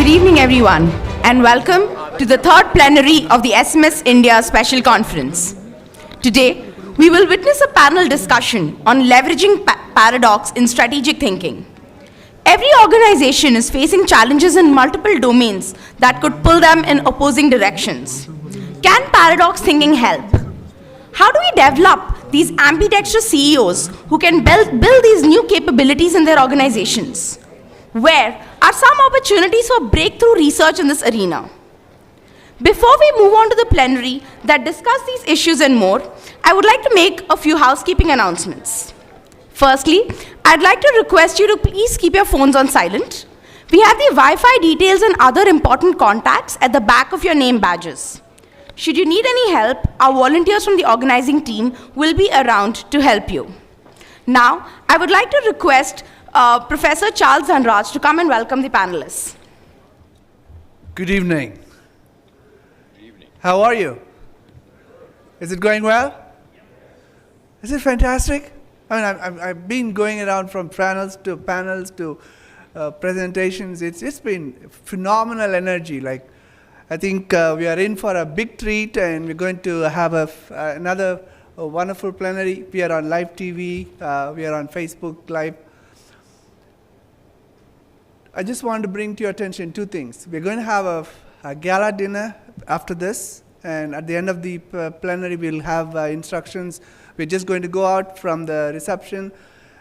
evening, everyone, and welcome to the third plenary of the SMS India Special Conference. Today, we will witness a panel discussion on leveraging paradox in strategic thinking. Every organization is facing challenges in multiple domains that could pull them in opposing directions. Can paradox thinking help? How do we develop these ambidextrous CEOs who can build these new capabilities in their organizations? Where are some opportunities for breakthrough research in this arena? Before we move on to the plenary that discuss these issues and more, I would like to make a few housekeeping announcements. Firstly, I'd like to request you to please keep your phones on silent. We have the Wi-Fi details and other important contacts at the back of your name badges. Should you need any help, our volunteers from the organizing team will be around to help you. Now, I would like to request Professor Charles Dhanraj to come and welcome the panelists. Good evening. Good evening. How are you? Is it going well? Is it fantastic? I mean, I've been going around from panels to presentations. It's been phenomenal energy. Like, I think we are in for a big treat, and we're going to have another wonderful plenary. We are on live TV. We are on Facebook Live. I just want to bring to your attention two things. We're going to have a gala dinner after this, and at the end of the plenary, we'll have instructions. We're just going to go out from the reception,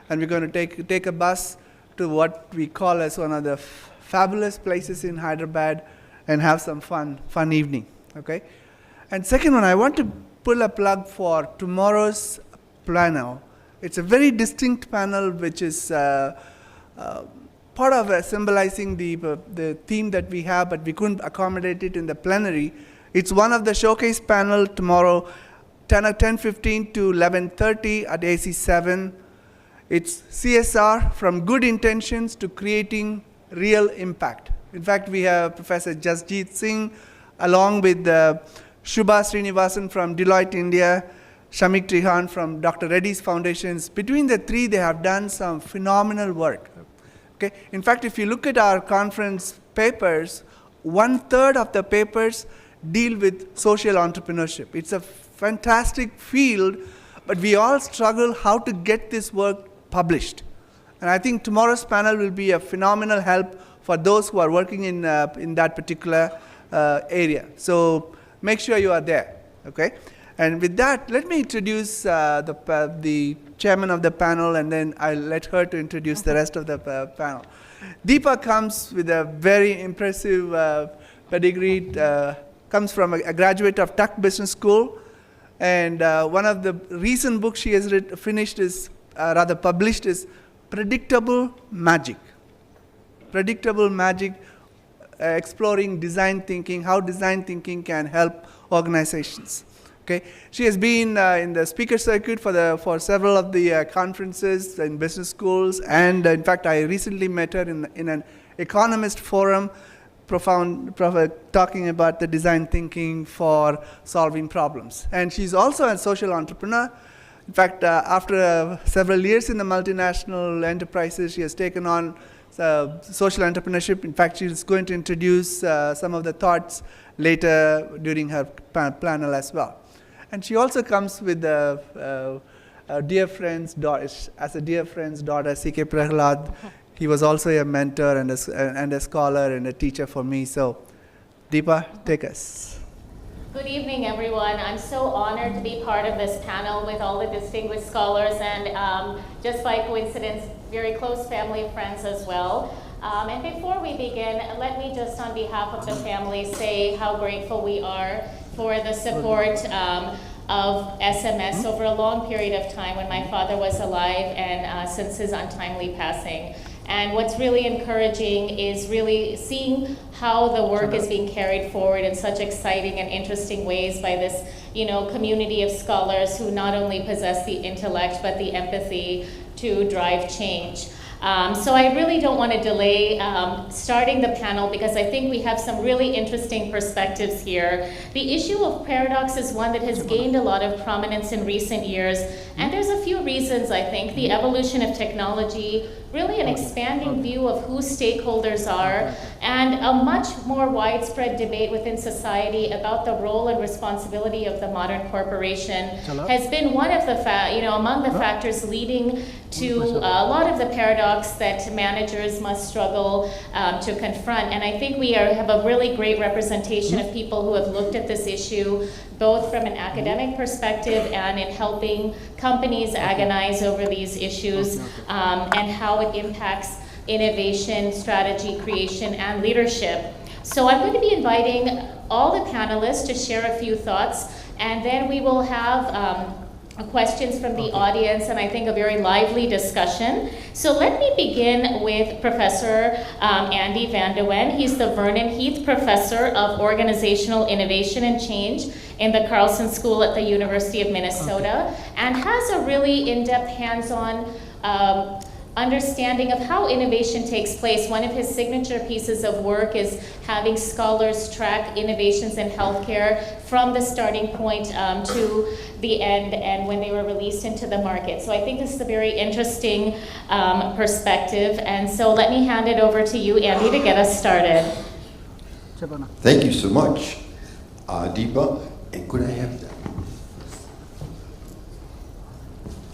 and we're going to take a bus to what we call as one of the fabulous places in Hyderabad and have some fun evening, okay? And second one, I want to pull a plug for tomorrow's panel. It's a very distinct panel, which is part of symbolizing the theme that we have, but we couldn't accommodate it in the plenary. It's one of the showcase panel tomorrow, 10:15 to 11:30 at AC7. It's CSR, from good intentions to creating real impact. In fact, we have Professor Jasjeet Singh along with Shubha Srinivasan from Deloitte India, Shamik Trihan from Dr. Reddy's Foundations. Between the three, they have done some phenomenal work. Okay. In fact, if you look at our conference papers, 1/3 of the papers deal with social entrepreneurship. It's a fantastic field, but we all struggle how to get this work published. And I think tomorrow's panel will be a phenomenal help for those who are working in that particular area. So make sure you are there, okay? And with that, let me introduce the chairman of the panel, and then I'll let her to introduce the rest of the panel. Deepa comes with a very impressive pedigree, comes from a graduate of Tuck Business School, and one of the recent books she has published is Predictable Magic. Predictable Magic, exploring design thinking, how design thinking can help organizations. Okay. She has been in the speaker circuit for several of the conferences in business schools, and in fact, I recently met her in an economist forum, talking about the design thinking for solving problems. And she's also a social entrepreneur. In fact, after several years in the multinational enterprises, she has taken on social entrepreneurship. In fact, she's going to introduce some of the thoughts later during her panel as well. And she also comes with a dear friend's daughter, C.K. Prahalad. He was also a mentor and a scholar and a teacher for me. So, Deepa, take us. Good evening, everyone. I'm so honored to be part of this panel with all the distinguished scholars and just by coincidence, very close family and friends as well. And before we begin, let me just on behalf of the family say how grateful we are for the support of SMS over a long period of time when my father was alive and since his untimely passing. And what's really encouraging is really seeing how the work is being carried forward in such exciting and interesting ways by this, community of scholars who not only possess the intellect but the empathy to drive change. So I really don't want to delay starting the panel because I think we have some really interesting perspectives here. The issue of paradox is one that has gained a lot of prominence in recent years, and there's a few reasons, I think. The evolution of technology, really an expanding view of who stakeholders are, and a much more widespread debate within society about the role and responsibility of the modern corporation has been one of the among the factors leading to a lot of the paradox that managers must struggle to confront. And I think we have a really great representation of people who have looked at this issue, both from an academic perspective and in helping companies agonize over these issues and how it impacts innovation, strategy, creation, and leadership. So I'm going to be inviting all the panelists to share a few thoughts, and then we will have questions from the audience, and I think a very lively discussion. So let me begin with Professor Andy Van de Ven. He's the Vernon Heath Professor of Organizational Innovation and Change in the Carlson School at the University of Minnesota, and has a really in-depth, hands-on understanding of how innovation takes place. One of his signature pieces of work is having scholars track innovations in healthcare from the starting point to the end and when they were released into the market. So I think this is a very interesting perspective. And so let me hand it over to you, Andy, to get us started. Thank you so much, Deepa. And could I have that?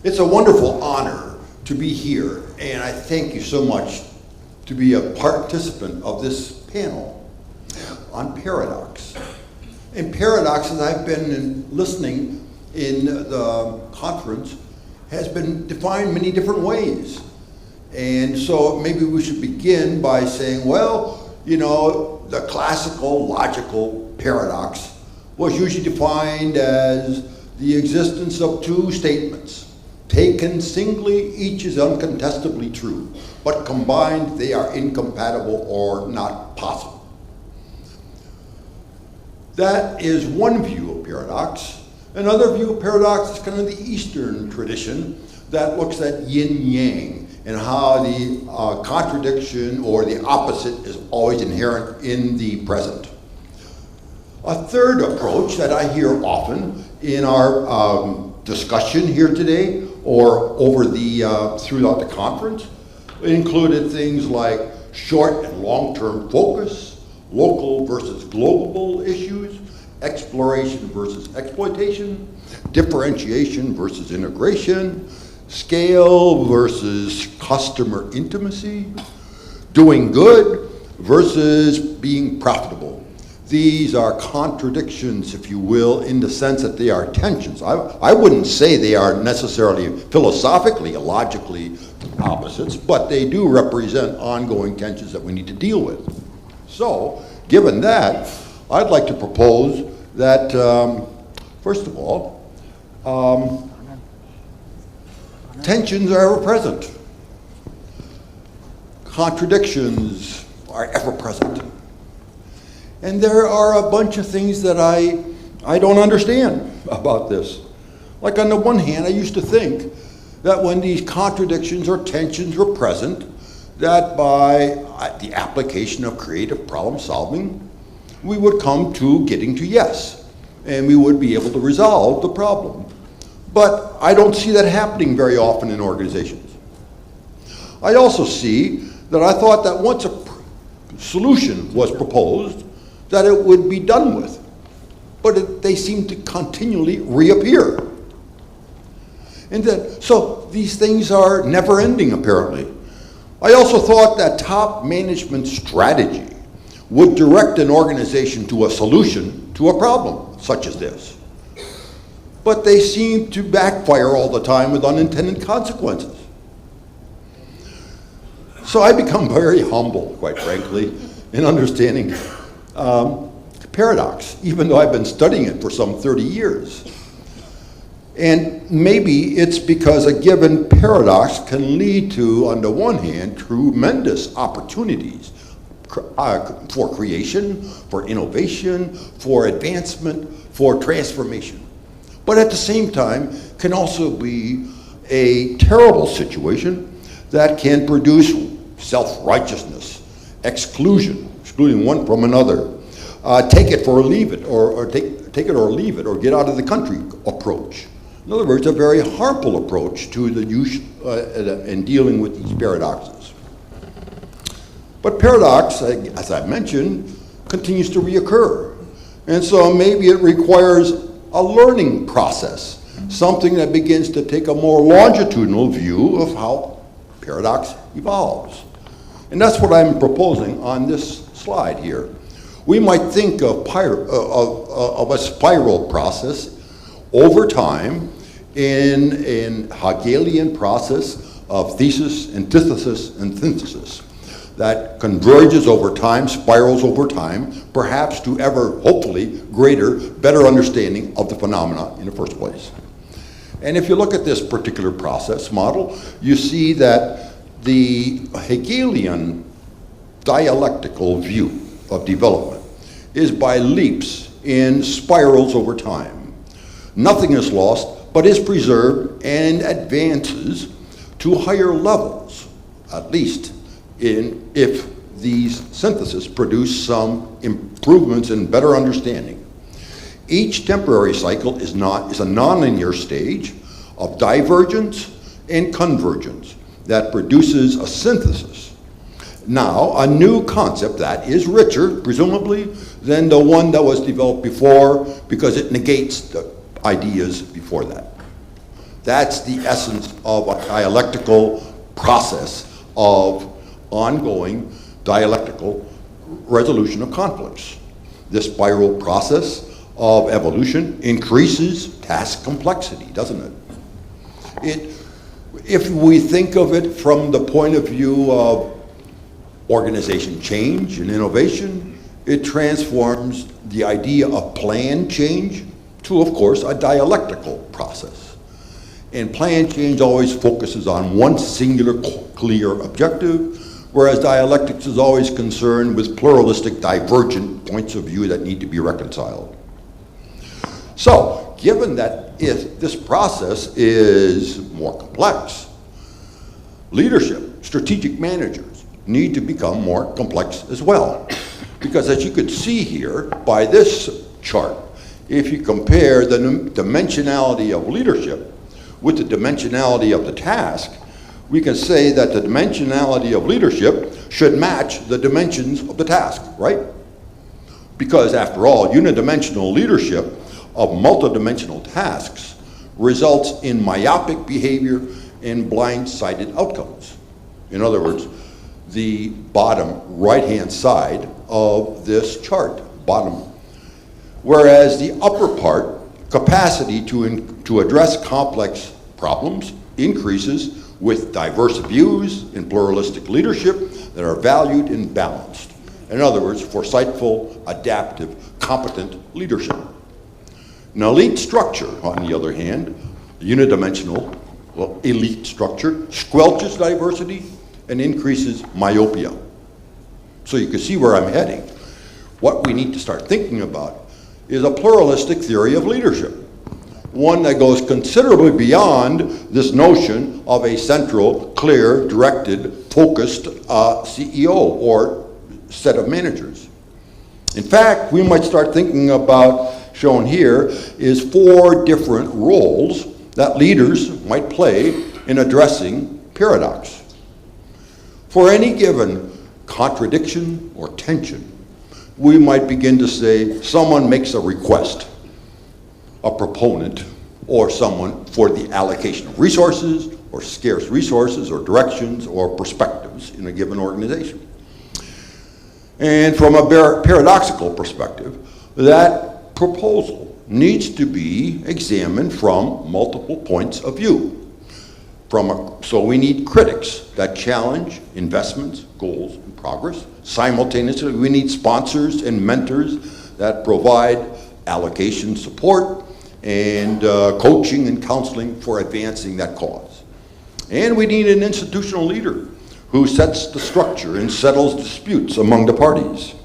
It's a wonderful honor to be here, and I thank you so much to be a participant of this panel on paradox. And paradox, as I've been listening in the conference, has been defined many different ways. And so maybe we should begin by saying, well, you know, the classical logical paradox was usually defined as the existence of two statements. Taken singly, each is uncontestably true, but combined, they are incompatible or not possible. That is one view of paradox. Another view of paradox is kind of the Eastern tradition that looks at yin-yang and how the contradiction or the opposite is always inherent in the present. A third approach that I hear often in our discussion here today or over the throughout the conference included things like short and long-term focus, local versus global issues, exploration versus exploitation, differentiation versus integration, scale versus customer intimacy, doing good versus being profitable. These are contradictions, if you will, in the sense that they are tensions. I wouldn't say they are necessarily philosophically, logically opposites, but they do represent ongoing tensions that we need to deal with. So, given that, I'd like to propose that, first of all, tensions are ever present. Contradictions are ever present. And there are a bunch of things that I don't understand about this. Like on the one hand, I used to think that when these contradictions or tensions were present, that by the application of creative problem solving, we would come to getting to yes, and we would be able to resolve the problem. But I don't see that happening very often in organizations. I also see that I thought that once a solution was proposed, that it would be done with, but they seem to continually reappear. And then, so these things are never ending, apparently. I also thought that top management strategy would direct an organization to a solution to a problem such as this. But they seem to backfire all the time with unintended consequences. So I become very humble, quite frankly, in understanding paradox, even though I've been studying it for some 30 years. And maybe it's because a given paradox can lead to, on the one hand, tremendous opportunities for creation, for innovation, for advancement, for transformation. But at the same time, can also be a terrible situation that can produce self-righteousness, excluding one from another, take it or leave it, or take it or leave it, or get out of the country approach. In other words, a very harmful approach to the use in dealing with these paradoxes. But paradox, as I mentioned, continues to reoccur. And so maybe it requires a learning process, something that begins to take a more longitudinal view of how paradox evolves. And that's what I'm proposing on this slide here. We might think of a spiral process over time in Hegelian process of thesis, antithesis, and synthesis that converges over time, spirals over time, perhaps to ever, hopefully, greater, better understanding of the phenomena in the first place. And if you look at this particular process model, you see that the Hegelian dialectical view of development is by leaps in spirals over time. Nothing is lost, but is preserved and advances to higher levels, at least if these syntheses produce some improvements in better understanding. Each temporary cycle is a nonlinear stage of divergence and convergence that produces a synthesis. Now, a new concept that is richer, presumably, than the one that was developed before, because it negates the ideas before that. That's the essence of a dialectical process of ongoing dialectical resolution of conflicts. This spiral process of evolution increases task complexity, doesn't it? If we think of it from the point of view of organization change and innovation, it transforms the idea of plan change to, of course, a dialectical process. And plan change always focuses on one singular, clear objective, whereas dialectics is always concerned with pluralistic, divergent points of view that need to be reconciled. So, given that this process is more complex, leadership, strategic managers need to become more complex as well. Because as you could see here by this chart, if you compare the dimensionality of leadership with the dimensionality of the task, we can say that the dimensionality of leadership should match the dimensions of the task, right? Because after all, unidimensional leadership of multidimensional tasks results in myopic behavior and blind-sighted outcomes. In other words, the bottom right-hand side of this chart, bottom. Whereas the upper part, capacity to address complex problems, increases with diverse views and pluralistic leadership that are valued and balanced. In other words, foresighful, adaptive, competent leadership. An elite structure, on the other hand, unidimensional, elite structure, squelches diversity and increases myopia. So you can see where I'm heading. What we need to start thinking about is a pluralistic theory of leadership. One that goes considerably beyond this notion of a central, clear, directed, focused CEO or set of managers. In fact, we might start thinking about, shown here, is 4 different roles that leaders might play in addressing paradox. For any given contradiction or tension, we might begin to say someone makes a request, a proponent, or someone for the allocation of resources, or scarce resources, or directions, or perspectives in a given organization. And from a paradoxical perspective, that proposal needs to be examined from multiple points of view. So we need critics that challenge investments, goals, and progress. Simultaneously, we need sponsors and mentors that provide allocation support and coaching and counseling for advancing that cause. And we need an institutional leader who sets the structure and settles disputes among the parties.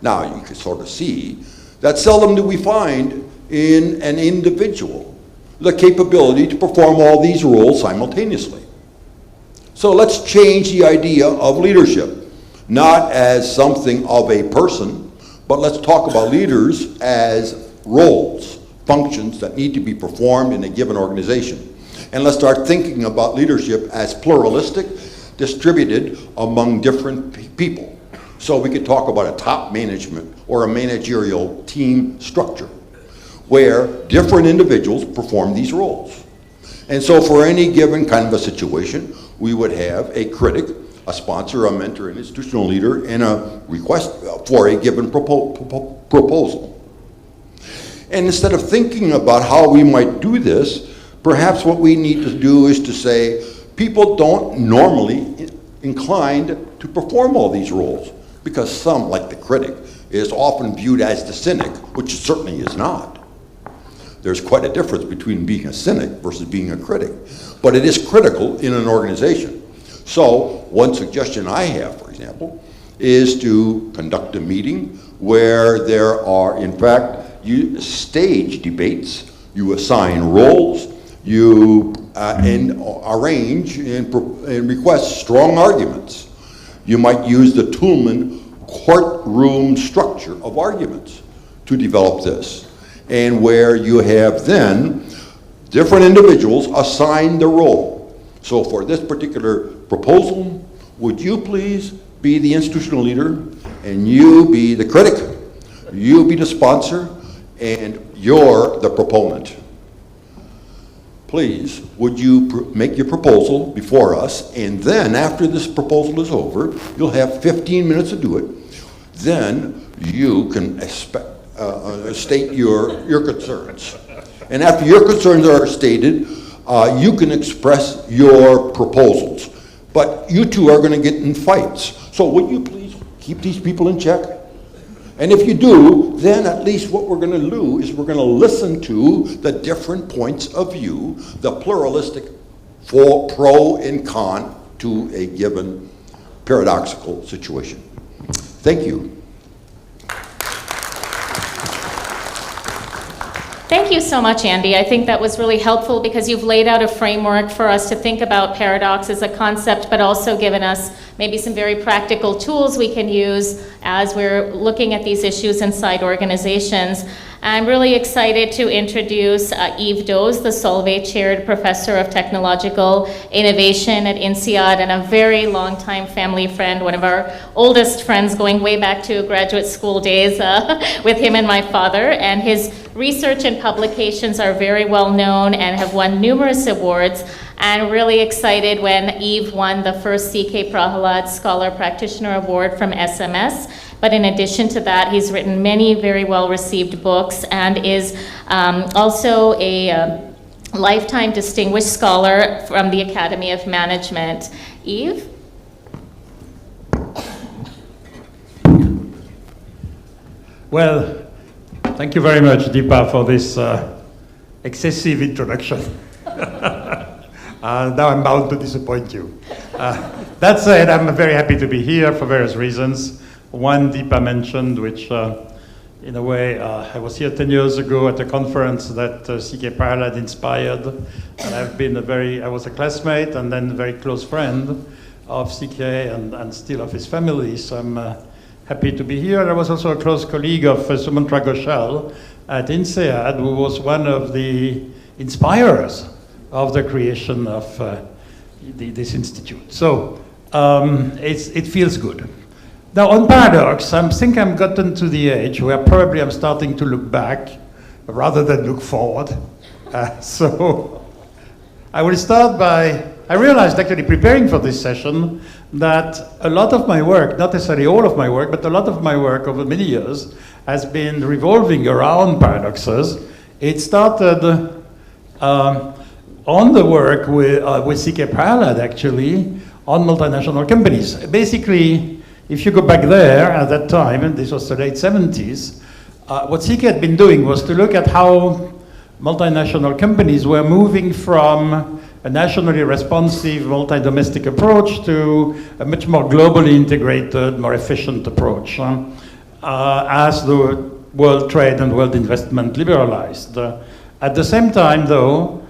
Now, you can sort of see that seldom do we find in an individual the capability to perform all these roles simultaneously. So let's change the idea of leadership, not as something of a person, but let's talk about leaders as roles, functions that need to be performed in a given organization. And let's start thinking about leadership as pluralistic, distributed among different people. So we could talk about a top management or a managerial team structure where different individuals perform these roles. And so for any given kind of a situation, we would have a critic, a sponsor, a mentor, an institutional leader, and a request for a given proposal. And instead of thinking about how we might do this, perhaps what we need to do is to say, people don't normally inclined to perform all these roles, because some, like the critic, is often viewed as the cynic, which it certainly is not. There's quite a difference between being a cynic versus being a critic, but it is critical in an organization. So one suggestion I have, for example, is to conduct a meeting where there are, in fact, you stage debates, you assign roles, you and arrange and request strong arguments. You might use the Toulmin courtroom structure of arguments to develop this. And where you have then different individuals assign the role. So for this particular proposal, would you please be the institutional leader, and you be the critic, you be the sponsor, and you're the proponent. Please, would you make your proposal before us, and then after this proposal is over, you'll have 15 minutes to do it. Then you can state your concerns. And after your concerns are stated, you can express your proposals. But you two are going to get in fights. So would you please keep these people in check? And if you do, then at least what we're going to do is we're going to listen to the different points of view, the pluralistic pro and con to a given paradoxical situation. Thank you. Thank you so much, Andy. I think that was really helpful because you've laid out a framework for us to think about paradox as a concept, but also given us maybe some very practical tools we can use as we're looking at these issues inside organizations. I'm really excited to introduce Yves Doz, the Solvay-chaired professor of technological innovation at INSEAD and a very long-time family friend, one of our oldest friends going way back to graduate school days with him and my father. And his research and publications are very well known and have won numerous awards. And really excited when Yves won the first C.K. Prahalad Scholar Practitioner Award from SMS. But in addition to that, he's written many very well-received books and is also a lifetime distinguished scholar from the Academy of Management. Yves? Well, thank you very much, Deepa, for this excessive introduction. Now I'm bound to disappoint you. That said, I'm very happy to be here for various reasons. One Deepa mentioned, which in a way, I was here 10 years ago at a conference that C.K. Prahalad inspired, and I was a classmate and then a very close friend of C.K. and still of his family, so I'm happy to be here. I was also a close colleague of Sumantra Ghoshal at INSEAD, who was one of the inspirers of the creation of this institute. So it feels good. Now on paradox, I think I'm gotten to the age where probably I'm starting to look back rather than look forward. So I will start by, I realized actually preparing for this session that a lot of my work, not necessarily all of my work, but a lot of my work over many years has been revolving around paradoxes. It started on the work with C.K. Prahalad, actually, on multinational companies. Basically, if you go back there at that time, and this was the late 70s, what C.K. had been doing was to look at how multinational companies were moving from a nationally responsive, multi-domestic approach to a much more globally integrated, more efficient approach as the world trade and world investment liberalized. At the same time, though,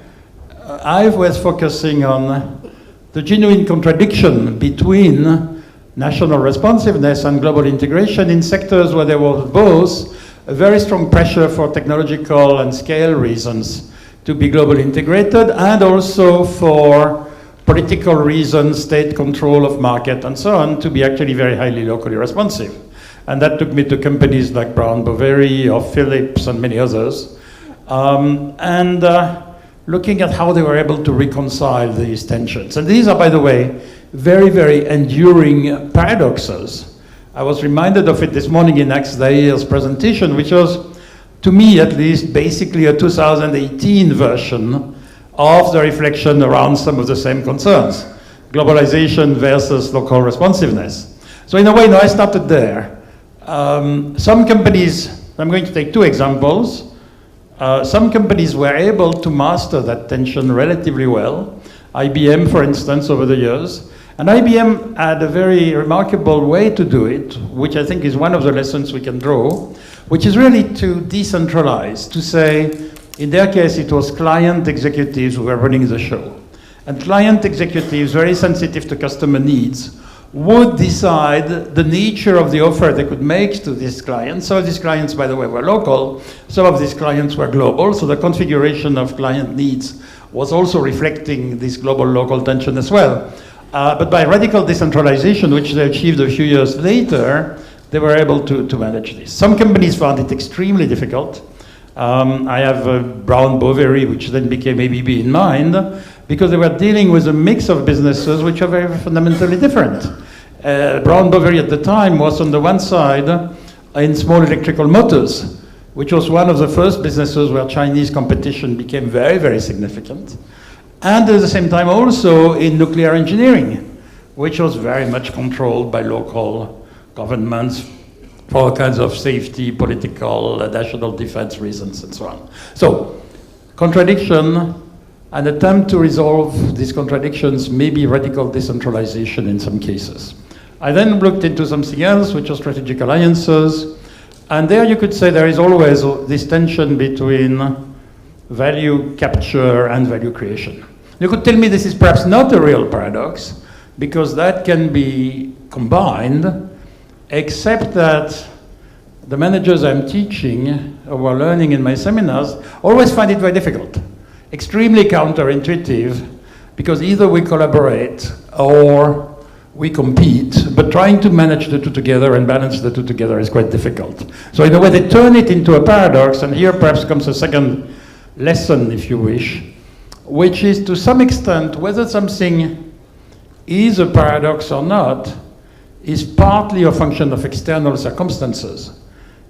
I was focusing on the genuine contradiction between national responsiveness and global integration in sectors where there was both a very strong pressure for technological and scale reasons to be globally integrated, and also for political reasons, state control of market and so on, to be actually very highly locally responsive. And that took me to companies like Brown Boveri or Philips and many others. Looking at how they were able to reconcile these tensions. And these are, by the way, very, very enduring paradoxes. I was reminded of it this morning in Sachedev's presentation, which was, to me at least, basically a 2018 version of the reflection around some of the same concerns. Globalization versus local responsiveness. So in a way, I started there. Some companies, I'm going to take two examples. Some companies were able to master that tension relatively well. IBM, for instance, over the years. And IBM had a very remarkable way to do it, which I think is one of the lessons we can draw, which is really to decentralize, to say, in their case, it was client executives who were running the show. And client executives, very sensitive to customer needs, would decide the nature of the offer they could make to these clients. Some of these clients, by the way, were local. Some of these clients were global. So the configuration of client needs was also reflecting this global-local tension as well. But by radical decentralization, which they achieved a few years later, they were able to manage this. Some companies found it extremely difficult. I have Brown Boveri, which then became ABB in mind, because they were dealing with a mix of businesses which are very fundamentally different. Brown Boveri at the time was on the one side in small electrical motors, which was one of the first businesses where Chinese competition became very, very significant. And at the same time also in nuclear engineering, which was very much controlled by local governments for all kinds of safety, political, national defense reasons, and so on. So, contradiction, an attempt to resolve these contradictions, may be radical decentralization in some cases. I then looked into something else, which are strategic alliances, and there you could say there is always this tension between value capture and value creation. You could tell me this is perhaps not a real paradox, because that can be combined, except that the managers I'm teaching or learning in my seminars always find it very difficult, extremely counterintuitive, because either we collaborate or we compete, but trying to manage the two together and balance the two together is quite difficult. So in a way they turn it into a paradox, and here perhaps comes a second lesson, if you wish, which is to some extent whether something is a paradox or not is partly a function of external circumstances.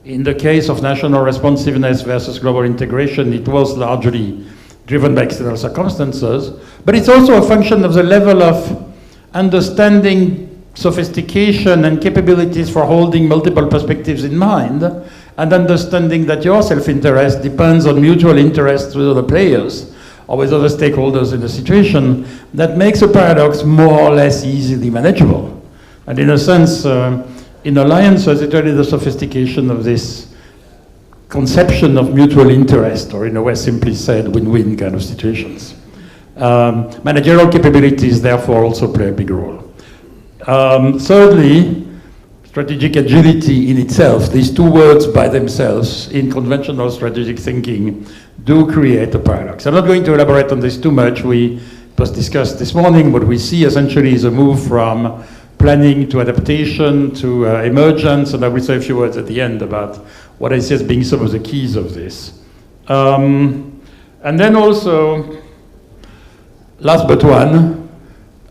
In the case of national responsiveness versus global integration, it was largely driven by external circumstances, but it's also a function of the level of understanding, sophistication, and capabilities for holding multiple perspectives in mind, and understanding that your self-interest depends on mutual interests with other players or with other stakeholders in the situation, that makes a paradox more or less easily manageable. And in a sense, in alliances, it's really the sophistication of this conception of mutual interest, or in a way simply said, win-win kind of situations. Managerial capabilities, therefore, also play a big role. Thirdly, strategic agility in itself, these two words by themselves in conventional strategic thinking do create a paradox. I'm not going to elaborate on this too much. It was discussed this morning. What we see essentially is a move from planning to adaptation to emergence, and I will say a few words at the end about what I see as being some of the keys of this. And then also, last but one,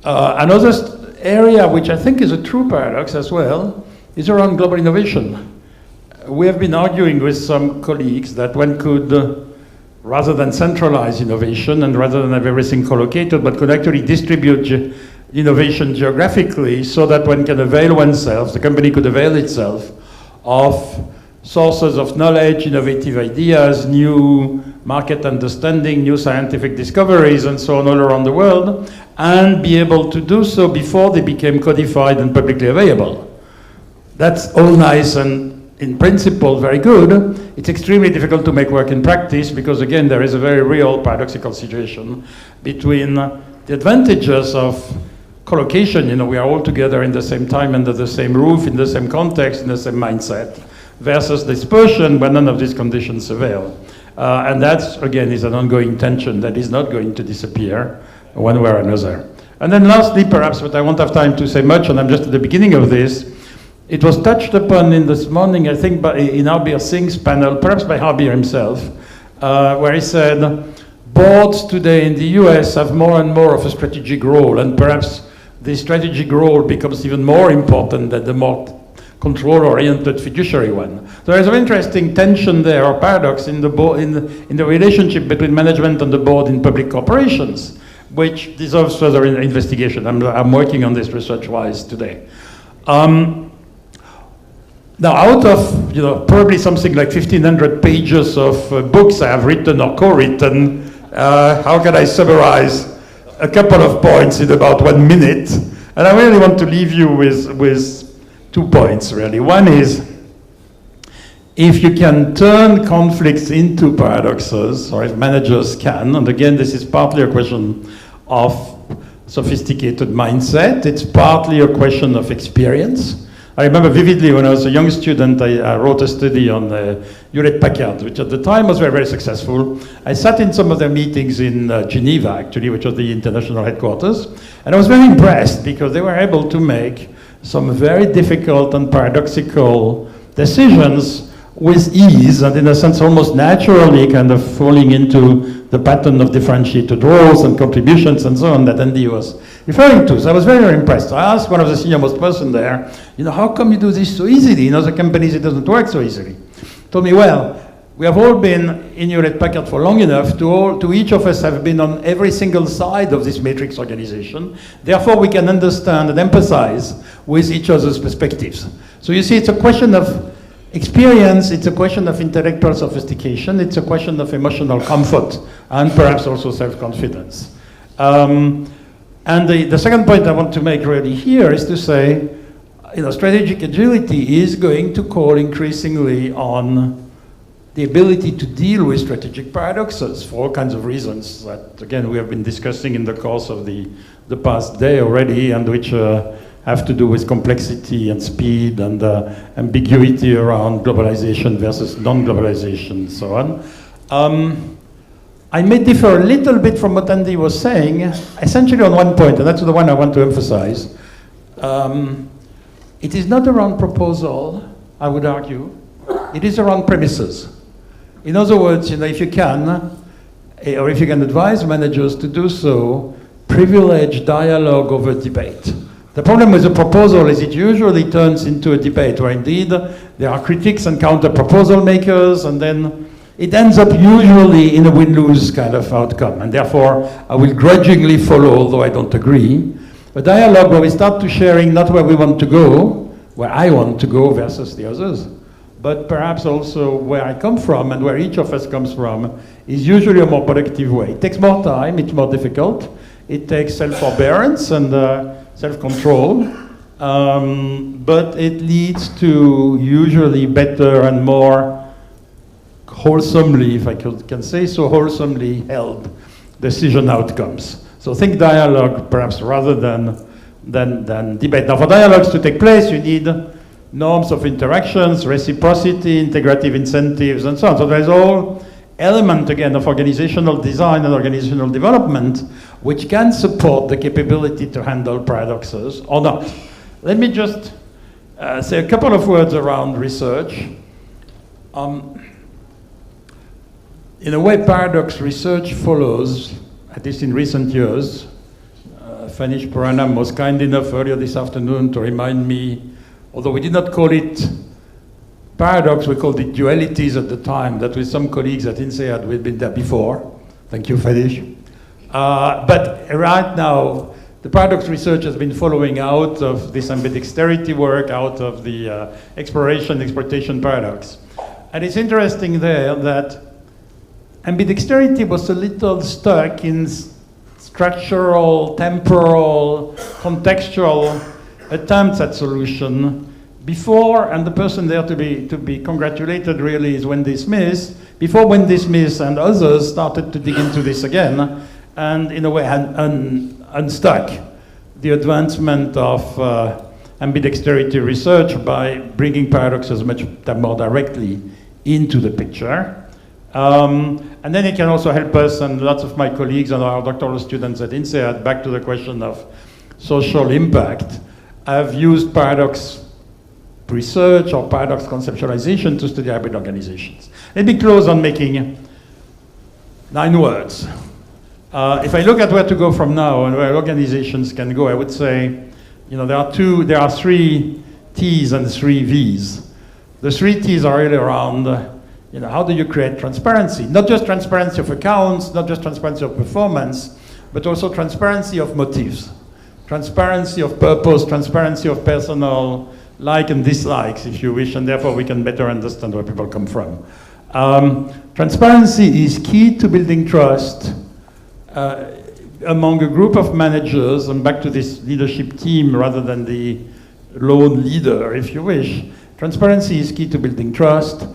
another area which I think is a true paradox as well is around global innovation. We have been arguing with some colleagues that one could, rather than centralize innovation and rather than have everything collocated, but could actually distribute innovation geographically so that one can avail oneself, the company could avail itself of sources of knowledge, innovative ideas, new market understanding, new scientific discoveries, and so on all around the world, and be able to do so before they became codified and publicly available. That's all nice and in principle very good. It's extremely difficult to make work in practice because, again, there is a very real paradoxical situation between the advantages of collocation, we are all together in the same time, under the same roof, in the same context, in the same mindset, versus dispersion when none of these conditions avail. And that, again, is an ongoing tension that is not going to disappear one way or another. And then lastly, perhaps, but I won't have time to say much, and I'm just at the beginning of this, it was touched upon in this morning, I think, in Harbir Singh's panel, perhaps by Harbir himself, where he said, boards today in the US have more and more of a strategic role, and perhaps the strategic role becomes even more important than the more control-oriented fiduciary one. So there's an interesting tension there, or paradox, in the relationship between management and the board in public corporations, which deserves further investigation. I'm working on this research-wise today. Now, out of probably something like 1,500 pages of books I have written or co-written, how can I summarize a couple of points in about 1 minute? And I really want to leave you with 2 points, really. One is, if you can turn conflicts into paradoxes, or if managers can, and again, this is partly a question of sophisticated mindset, it's partly a question of experience. I remember vividly when I was a young student, I wrote a study on Hewlett-Packard, which at the time was very, very successful. I sat in some of their meetings in Geneva, actually, which was the international headquarters, and I was very impressed because they were able to make some very difficult and paradoxical decisions with ease, and in a sense almost naturally kind of falling into the pattern of differentiated roles and contributions and so on that Andy was referring to. So I was very, very impressed. I asked one of the senior most person there, how come you do this so easily? In other companies it doesn't work so easily. He told me, well, we have all been in Hewlett-Packard for long enough to each of us have been on every single side of this matrix organization. Therefore, we can understand and empathize with each other's perspectives. So you see, it's a question of experience, it's a question of intellectual sophistication, it's a question of emotional comfort, and perhaps also self-confidence. And the second point I want to make really here is to say, strategic agility is going to call increasingly on the ability to deal with strategic paradoxes for all kinds of reasons that, again, we have been discussing in the course of the past day already, and which have to do with complexity and speed and ambiguity around globalization versus non-globalization and so on. I may differ a little bit from what Andy was saying, essentially on one point, and that's the one I want to emphasize. It is not around proposal, I would argue. It is around premises. In other words, if you can, or if you can advise managers to do so, privilege dialogue over debate. The problem with a proposal is it usually turns into a debate where indeed there are critics and counter-proposal makers, and then it ends up usually in a win-lose kind of outcome. And therefore, I will grudgingly follow, although I don't agree, a dialogue where we start to sharing not where we want to go, where I want to go versus the others, but perhaps also where I come from and where each of us comes from is usually a more productive way. It takes more time, it's more difficult. It takes self-forbearance and self-control, but it leads to usually better and more wholesomely, if I can say so, wholesomely held decision outcomes. So think dialogue perhaps rather than debate. Now for dialogues to take place, you need norms of interactions, reciprocity, integrative incentives, and so on. So there's all element, again, of organizational design and organizational development which can support the capability to handle paradoxes or not. Let me just say a couple of words around research. In a way, paradox research follows, at least in recent years. Fanish Puranam was kind enough earlier this afternoon to remind me, although we did not call it paradox, we called it dualities at the time, that with some colleagues at INSEAD, we'd been there before. Thank you, Fanish. But right now, the paradox research has been following out of this ambidexterity work, out of the exploration-exploitation paradox. And it's interesting there that ambidexterity was a little stuck in structural, temporal, contextual attempts at solution before, and the person there to be congratulated really is Wendy Smith, before Wendy Smith and others started to dig into this again, and in a way unstuck the advancement of ambidexterity research by bringing paradoxes much more directly into the picture. And then it can also help us, and lots of my colleagues and our doctoral students at INSEAD, back to the question of social impact, have used paradox research or paradox conceptualization to study hybrid organizations. Let me close on making 9 words. If I look at where to go from now and where organizations can go, I would say, there are 3 T's and 3 V's. The 3 T's are really around, how do you create transparency? Not just transparency of accounts, not just transparency of performance, but also transparency of motives, transparency of purpose, transparency of personal like and dislikes, if you wish, and therefore we can better understand where people come from. Transparency is key to building trust among a group of managers, and back to this leadership team rather than the lone leader, if you wish. Transparency is key to building trust.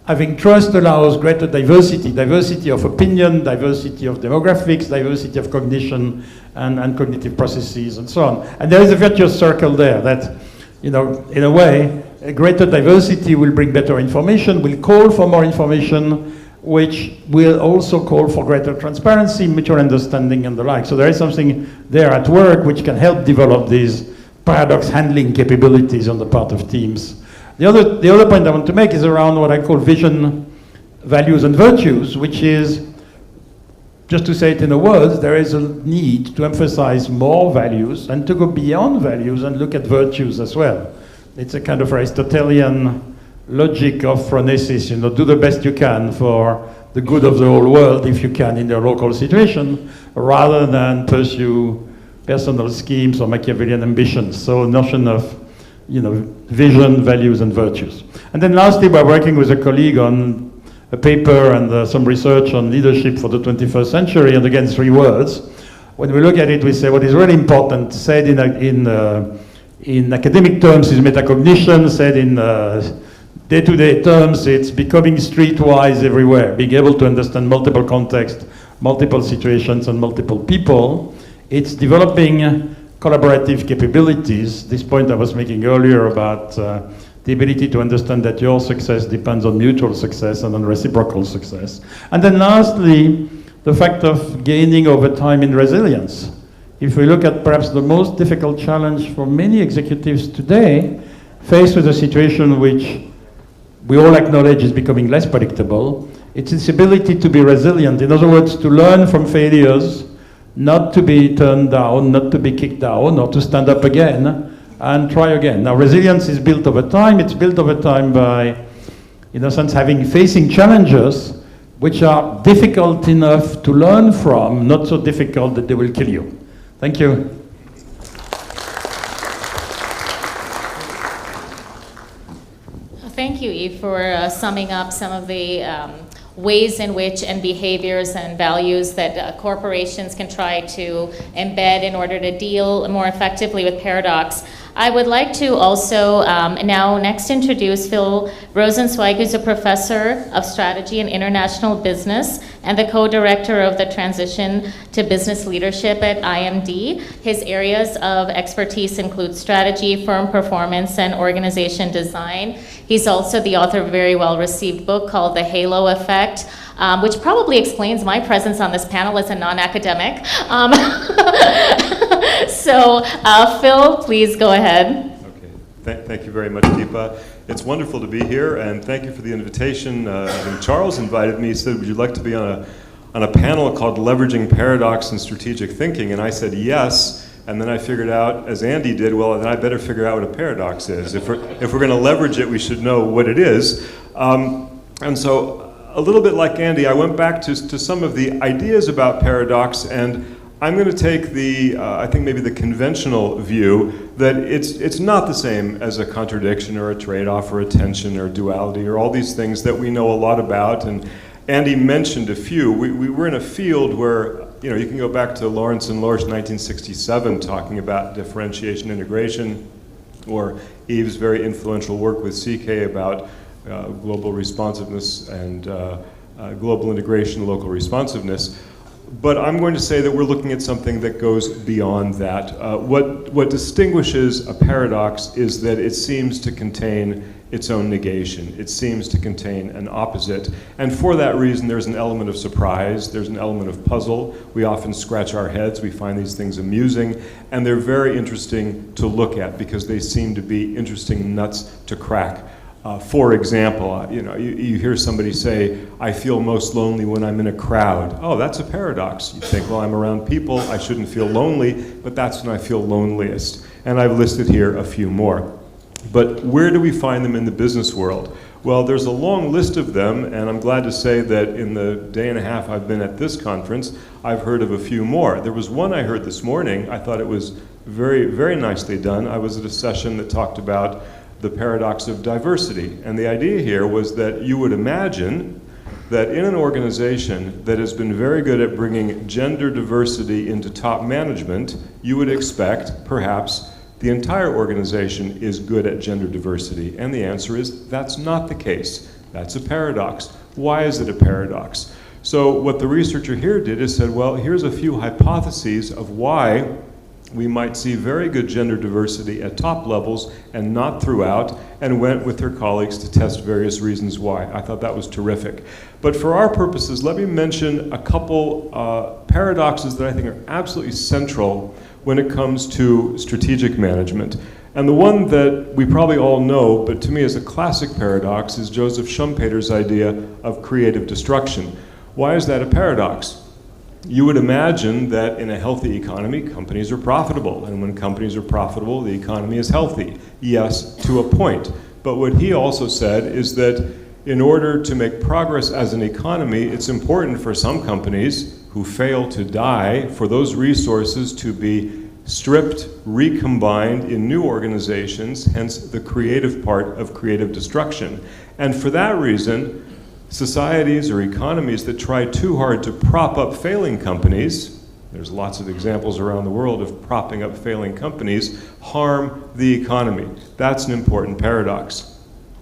Having trust allows greater diversity of opinion, diversity of demographics, diversity of cognition and cognitive processes and so on. And there is a virtuous circle there that, in a way, a greater diversity will bring better information, will call for more information, which will also call for greater transparency, mutual understanding and the like. So there is something there at work which can help develop these paradox handling capabilities on the part of teams. The other point I want to make is around what I call vision, values, and virtues, which is, just to say it in a word, there is a need to emphasize more values and to go beyond values and look at virtues as well. It's a kind of Aristotelian logic of phronesis, do the best you can for the good of the whole world if you can in your local situation, rather than pursue personal schemes or Machiavellian ambitions. So a notion of vision, values, and virtues. And then lastly, we're working with a colleague on a paper and some research on leadership for the 21st century, and again, 3 words. When we look at it, we say what is really important, said in academic terms, is metacognition, said in day-to-day terms, it's becoming streetwise everywhere, being able to understand multiple contexts, multiple situations, and multiple people. It's developing collaborative capabilities. This point I was making earlier about the ability to understand that your success depends on mutual success and on reciprocal success. And then lastly, the fact of gaining over time in resilience. If we look at perhaps the most difficult challenge for many executives today, faced with a situation which we all acknowledge is becoming less predictable, it's its ability to be resilient. In other words, to learn from failures, not to be turned down, not to be kicked down, or to stand up again and try again. Now, resilience is built over time. It's built over time by, in a sense, facing challenges which are difficult enough to learn from, not so difficult that they will kill you. Thank you. Thank you, Yves, for summing up some of the ways in which and behaviors and values that corporations can try to embed in order to deal more effectively with paradox. I would like to also now next introduce Phil Rosenzweig, who's a professor of strategy and international business and the co-director of the transition to business leadership at IMD. His areas of expertise include strategy, firm performance, and organization design. He's also the author of a very well-received book called The Halo Effect, which probably explains my presence on this panel as a non-academic. So, Phil, please go ahead. Okay, thank you very much, Deepa. It's wonderful to be here, and thank you for the invitation. When Charles invited me, he said, would you like to be on a panel called Leveraging Paradox and Strategic Thinking? And I said yes, and then I figured out, as Andy did, well, then I better figure out what a paradox is. If we're going to leverage it, we should know what it is. And so, a little bit like Andy, I went back to some of the ideas about paradox, and I'm going to take the, I think maybe the conventional view that it's not the same as a contradiction or a trade-off or a tension or duality or all these things that we know a lot about. And Andy mentioned a few. We were in a field where, you can go back to Lawrence and Lorsch 1967 talking about differentiation integration, or Yves' very influential work with CK about global responsiveness and global integration, local responsiveness. But I'm going to say that we're looking at something that goes beyond that. What distinguishes a paradox is that it seems to contain its own negation. It seems to contain an opposite. And for that reason, there's an element of surprise, there's an element of puzzle. We often scratch our heads, we find these things amusing, and they're very interesting to look at because they seem to be interesting nuts to crack. For example, you hear somebody say, I feel most lonely when I'm in a crowd. Oh, that's a paradox. You think, well, I'm around people, I shouldn't feel lonely, but that's when I feel loneliest. And I've listed here a few more. But where do we find them in the business world? Well, there's a long list of them, and I'm glad to say that in the day and a half I've been at this conference, I've heard of a few more. There was one I heard this morning. I thought it was very, very nicely done. I was at a session that talked about the paradox of diversity. And the idea here was that you would imagine that in an organization that has been very good at bringing gender diversity into top management, you would expect perhaps the entire organization is good at gender diversity. And the answer is that's not the case. That's a paradox. Why is it a paradox? So what the researcher here did is said, well, here's a few hypotheses of why we might see very good gender diversity at top levels and not throughout, and went with her colleagues to test various reasons why. I thought that was terrific. But for our purposes, let me mention a couple paradoxes that I think are absolutely central when it comes to strategic management. And the one that we probably all know, but to me is a classic paradox, is Joseph Schumpeter's idea of creative destruction. Why is that a paradox? You would imagine that in a healthy economy, companies are profitable. And when companies are profitable, the economy is healthy. Yes, to a point. But what he also said is that in order to make progress as an economy, it's important for some companies who fail to die for those resources to be stripped, recombined in new organizations, hence the creative part of creative destruction. And for that reason, societies or economies that try too hard to prop up failing companies, there's lots of examples around the world of propping up failing companies, harm the economy. That's an important paradox.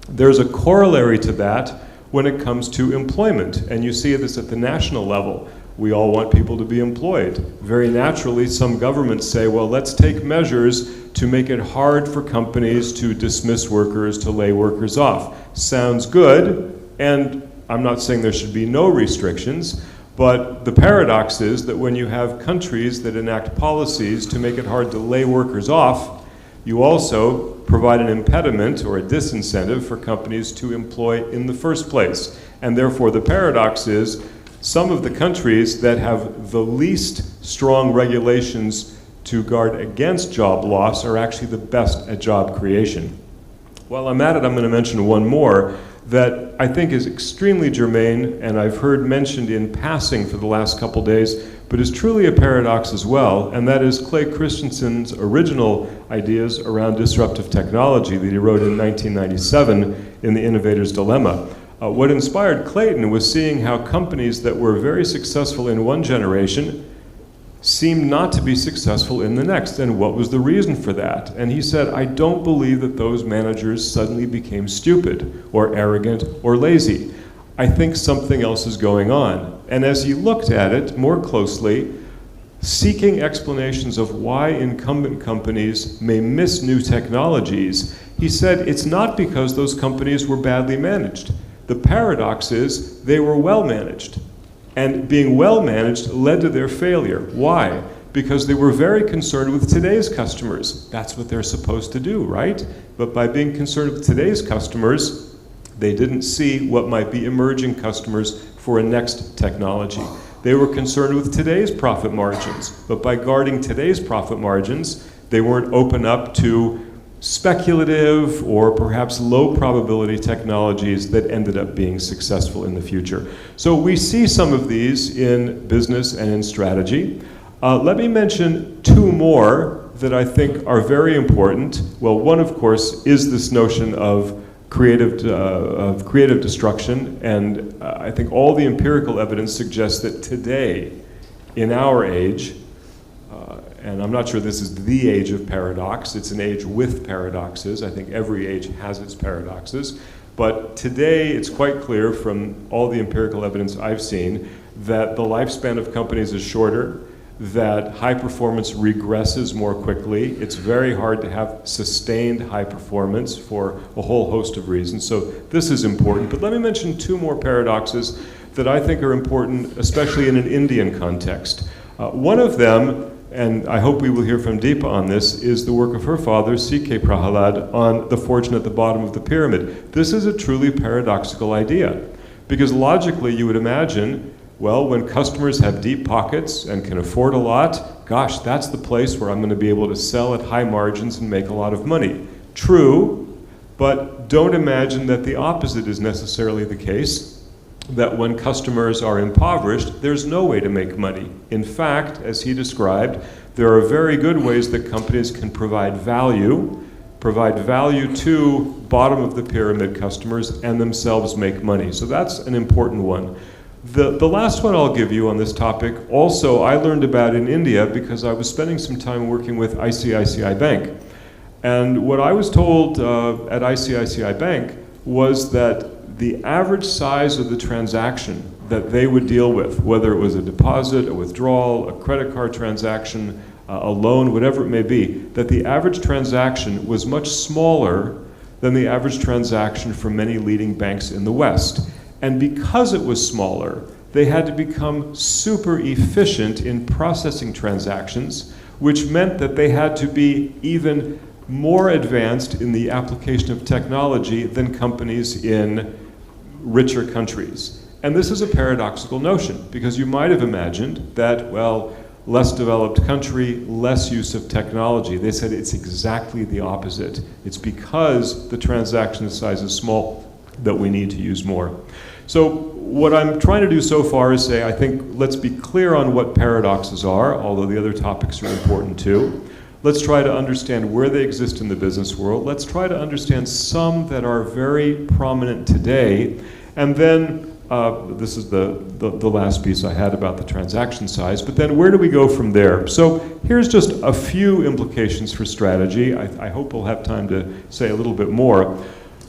There's a corollary to that when it comes to employment, and you see this at the national level. We all want people to be employed. Very naturally, some governments say, well, let's take measures to make it hard for companies to dismiss workers, to lay workers off. Sounds good, and I'm not saying there should be no restrictions, but the paradox is that when you have countries that enact policies to make it hard to lay workers off, you also provide an impediment or a disincentive for companies to employ in the first place. And therefore the paradox is some of the countries that have the least strong regulations to guard against job loss are actually the best at job creation. While I'm at it, I'm going to mention one more that I think is extremely germane, and I've heard mentioned in passing for the last couple days, but is truly a paradox as well, and that is Clay Christensen's original ideas around disruptive technology that he wrote in 1997 in The Innovator's Dilemma. What inspired Clayton was seeing how companies that were very successful in one generation seemed not to be successful in the next, and what was the reason for that? And he said, I don't believe that those managers suddenly became stupid or arrogant or lazy. I think something else is going on. And as he looked at it more closely, seeking explanations of why incumbent companies may miss new technologies, he said it's not because those companies were badly managed. The paradox is they were well managed. And being well managed led to their failure. Why? Because they were very concerned with today's customers. That's what they're supposed to do, right? But by being concerned with today's customers, they didn't see what might be emerging customers for a next technology. They were concerned with today's profit margins, but by guarding today's profit margins, they weren't open up to speculative or perhaps low probability technologies that ended up being successful in the future. So we see some of these in business and in strategy. Let me mention two more that I think are very important. Well, one, of course, is this notion of creative destruction, and I think all the empirical evidence suggests that today, in our age, and I'm not sure this is the age of paradox, it's an age with paradoxes. I think every age has its paradoxes. But today, it's quite clear from all the empirical evidence I've seen that the lifespan of companies is shorter, that high performance regresses more quickly. It's very hard to have sustained high performance for a whole host of reasons. So this is important. But let me mention two more paradoxes that I think are important, especially in an Indian context. One of them, and I hope we will hear from Deepa on this, is the work of her father, C.K. Prahalad, on the fortune at the bottom of the pyramid. This is a truly paradoxical idea, because logically you would imagine, well, when customers have deep pockets and can afford a lot, gosh, that's the place where I'm going to be able to sell at high margins and make a lot of money. True, but don't imagine that the opposite is necessarily the case, that when customers are impoverished, there's no way to make money. In fact, as he described, there are very good ways that companies can provide value to bottom of the pyramid customers and themselves make money. So that's an important one. The last one I'll give you on this topic, also I learned about in India because I was spending some time working with ICICI Bank. And what I was told at ICICI Bank was that the average size of the transaction that they would deal with, whether it was a deposit, a withdrawal, a credit card transaction, a loan, whatever it may be, that the average transaction was much smaller than the average transaction for many leading banks in the West. And because it was smaller, they had to become super efficient in processing transactions, which meant that they had to be even more advanced in the application of technology than companies in richer countries. And this is a paradoxical notion, because you might have imagined that, well, less developed country, less use of technology. They said it's exactly the opposite. It's because the transaction size is small that we need to use more. So what I'm trying to do so far is say, I think, let's be clear on what paradoxes are, although the other topics are important too. Let's try to understand where they exist in the business world. Let's try to understand some that are very prominent today. And then, this is the last piece I had about the transaction size, but then where do we go from there? So here's just a few implications for strategy. I hope we'll have time to say a little bit more.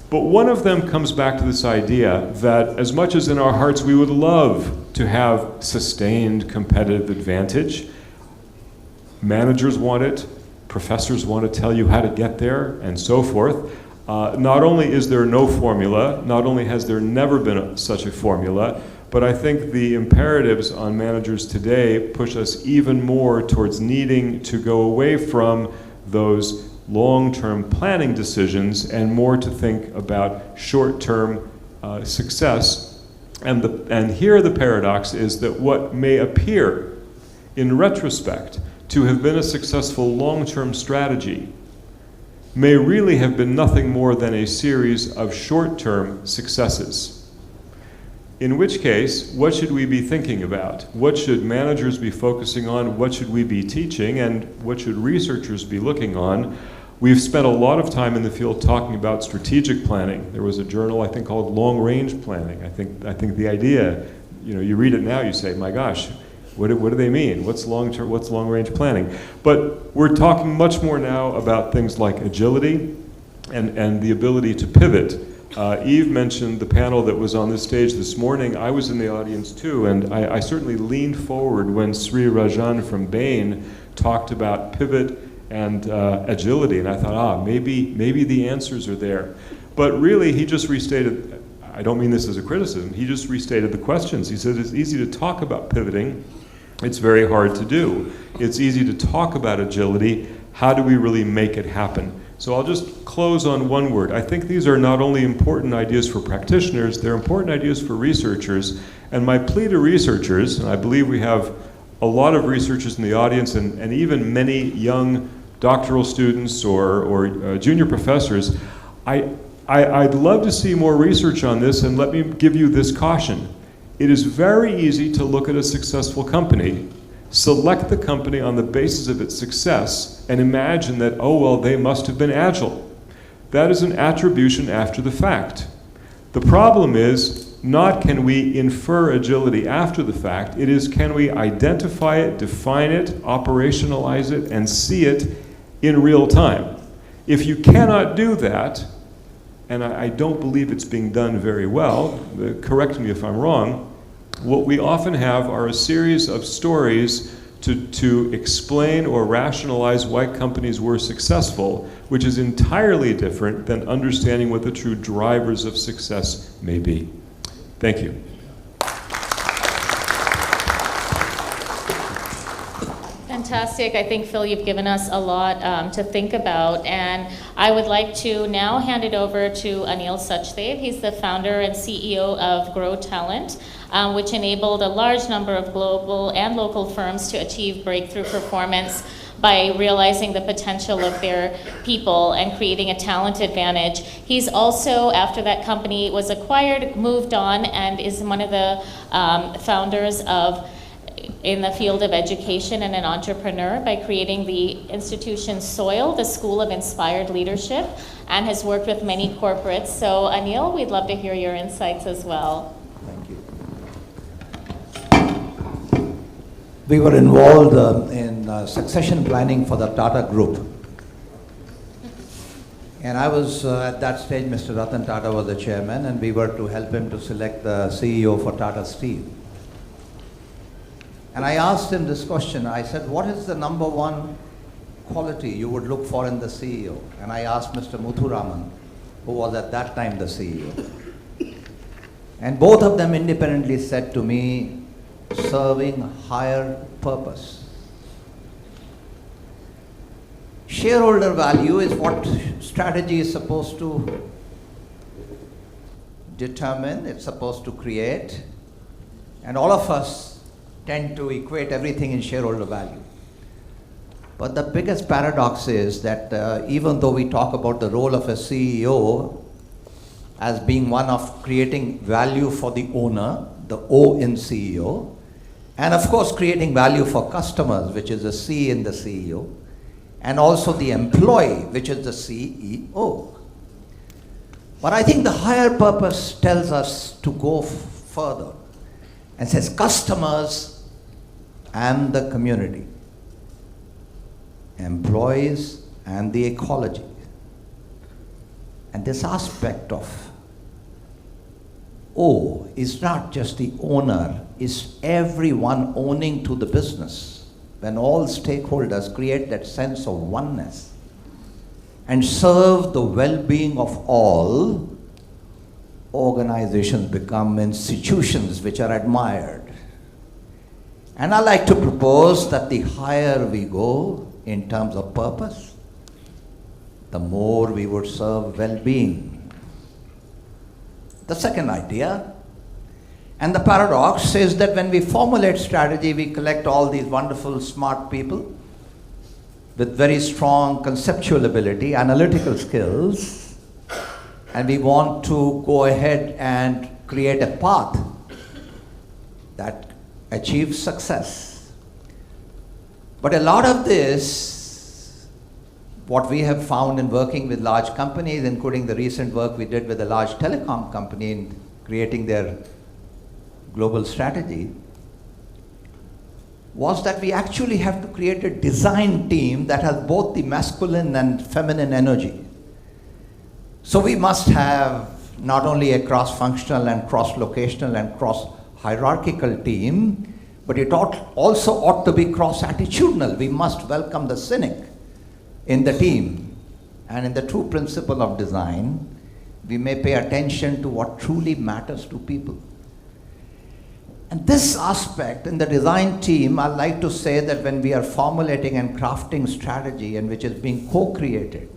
But one of them comes back to this idea that as much as in our hearts we would love to have sustained competitive advantage, managers want it, professors want to tell you how to get there, and so forth. Not only is there no formula, not only has there never been such a formula, but I think the imperatives on managers today push us even more towards needing to go away from those long-term planning decisions and more to think about short-term success. And here the paradox is that what may appear in retrospect to have been a successful long-term strategy may really have been nothing more than a series of short-term successes. In which case, what should we be thinking about? What should managers be focusing on? What should we be teaching? And what should researchers be looking on? We've spent a lot of time in the field talking about strategic planning. There was a journal, I think, called Long Range Planning. I think the idea, you read it now, you say, my gosh, what do they mean? What's long range planning? But we're talking much more now about things like agility and the ability to pivot. Yves mentioned the panel that was on this stage this morning. I was in the audience too, and I certainly leaned forward when Sri Rajan from Bain talked about pivot and agility, and I thought, maybe the answers are there. But really, he just restated, I don't mean this as a criticism, he just restated the questions. He said it's easy to talk about pivoting, it's very hard to do. It's easy to talk about agility, how do we really make it happen? So I'll just close on one word. I think these are not only important ideas for practitioners, they're important ideas for researchers. And my plea to researchers, and I believe we have a lot of researchers in the audience and even many young doctoral students or junior professors, I'd love to see more research on this, and let me give you this caution. It is very easy to look at a successful company, select the company on the basis of its success, and imagine that, oh, well, they must have been agile. That is an attribution after the fact. The problem is, not can we infer agility after the fact, it is can we identify it, define it, operationalize it, and see it in real time. If you cannot do that, and I don't believe it's being done very well, correct me if I'm wrong, what we often have are a series of stories to explain or rationalize why companies were successful, which is entirely different than understanding what the true drivers of success may be. Thank you. Fantastic. I think, Phil, you've given us a lot to think about. And I would like to now hand it over to Anil Sachdev. He's the founder and CEO of Grow Talent, which enabled a large number of global and local firms to achieve breakthrough performance by realizing the potential of their people and creating a talent advantage. He's also, after that company was acquired, moved on and is one of the founders of in the field of education and an entrepreneur by creating the institution SOIL, the School of Inspired Leadership, and has worked with many corporates. So Anil, we'd love to hear your insights as well. Thank you. We were involved in succession planning for the Tata Group. And I was, at that stage, Mr. Ratan Tata was the chairman, and we were to help him to select the CEO for Tata Steel. And I asked him this question. I said, what is the number one quality you would look for in the CEO? And I asked Mr. Muthuraman, who was at that time the CEO. And both of them independently said to me, serving higher purpose. Shareholder value is what strategy is supposed to determine, it's supposed to create. And all of us tend to equate everything in shareholder value. But the biggest paradox is that even though we talk about the role of a CEO as being one of creating value for the owner, the O in CEO, and of course creating value for customers, which is the C in the CEO, and also the employee, which is the CEO. But I think the higher purpose tells us to go further and says customers and the community, employees and the ecology. And this aspect of O is not just the owner, is everyone owning to the business. When all stakeholders create that sense of oneness and serve the well-being of all, organizations become institutions which are admired. And I like to propose that the higher we go in terms of purpose, the more we would serve well-being. The second idea, and the paradox, is that when we formulate strategy, we collect all these wonderful, smart people with very strong conceptual ability, analytical skills, and we want to go ahead and create a path that achieves success. But a lot of this, what we have found in working with large companies, including the recent work we did with a large telecom company in creating their global strategy, was that we actually have to create a design team that has both the masculine and feminine energy. So we must have not only a cross-functional and cross-locational and cross-hierarchical team, but it also ought to be cross-attitudinal. We must welcome the cynic in the team. And in the true principle of design, we may pay attention to what truly matters to people. And this aspect in the design team, I like to say that when we are formulating and crafting strategy and which is being co-created,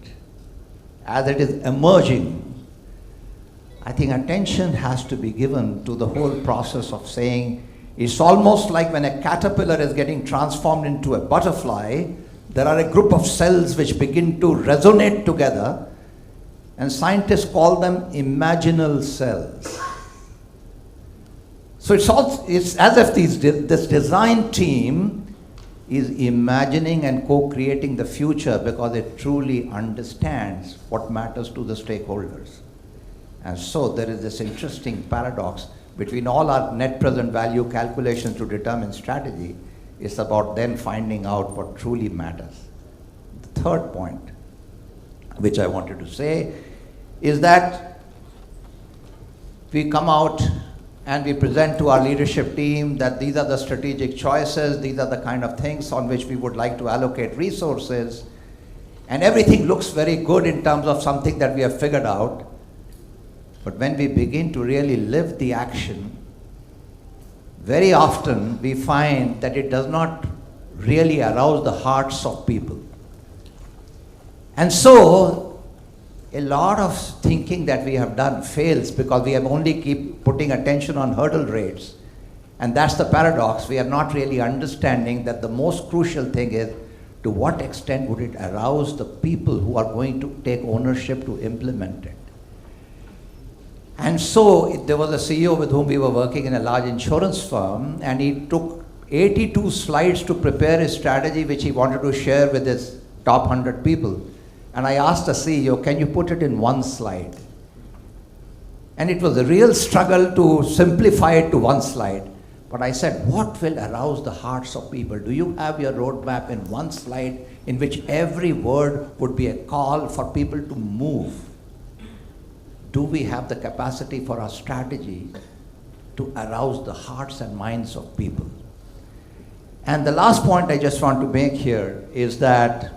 as it is emerging, I think attention has to be given to the whole process of saying, it's almost like when a caterpillar is getting transformed into a butterfly, there are a group of cells which begin to resonate together, and scientists call them imaginal cells. So it's as if this design team is imagining and co-creating the future because it truly understands what matters to the stakeholders. And so there is this interesting paradox between all our net present value calculations to determine strategy. It's about then finding out what truly matters. The third point, which I wanted to say, is that we come out and we present to our leadership team that these are the strategic choices, these are the kind of things on which we would like to allocate resources, and everything looks very good in terms of something that we have figured out. But when we begin to really live the action, very often we find that it does not really arouse the hearts of people. And so, a lot of thinking that we have done fails because we have only keep putting attention on hurdle rates. And that's the paradox. We are not really understanding that the most crucial thing is to what extent would it arouse the people who are going to take ownership to implement it. And so there was a CEO with whom we were working in a large insurance firm, and he took 82 slides to prepare his strategy, which he wanted to share with his top 100 people. And I asked the CEO, can you put it in one slide? And it was a real struggle to simplify it to one slide. But I said, what will arouse the hearts of people? Do you have your roadmap in one slide in which every word would be a call for people to move? Do we have the capacity for our strategy to arouse the hearts and minds of people? And the last point I just want to make here is that,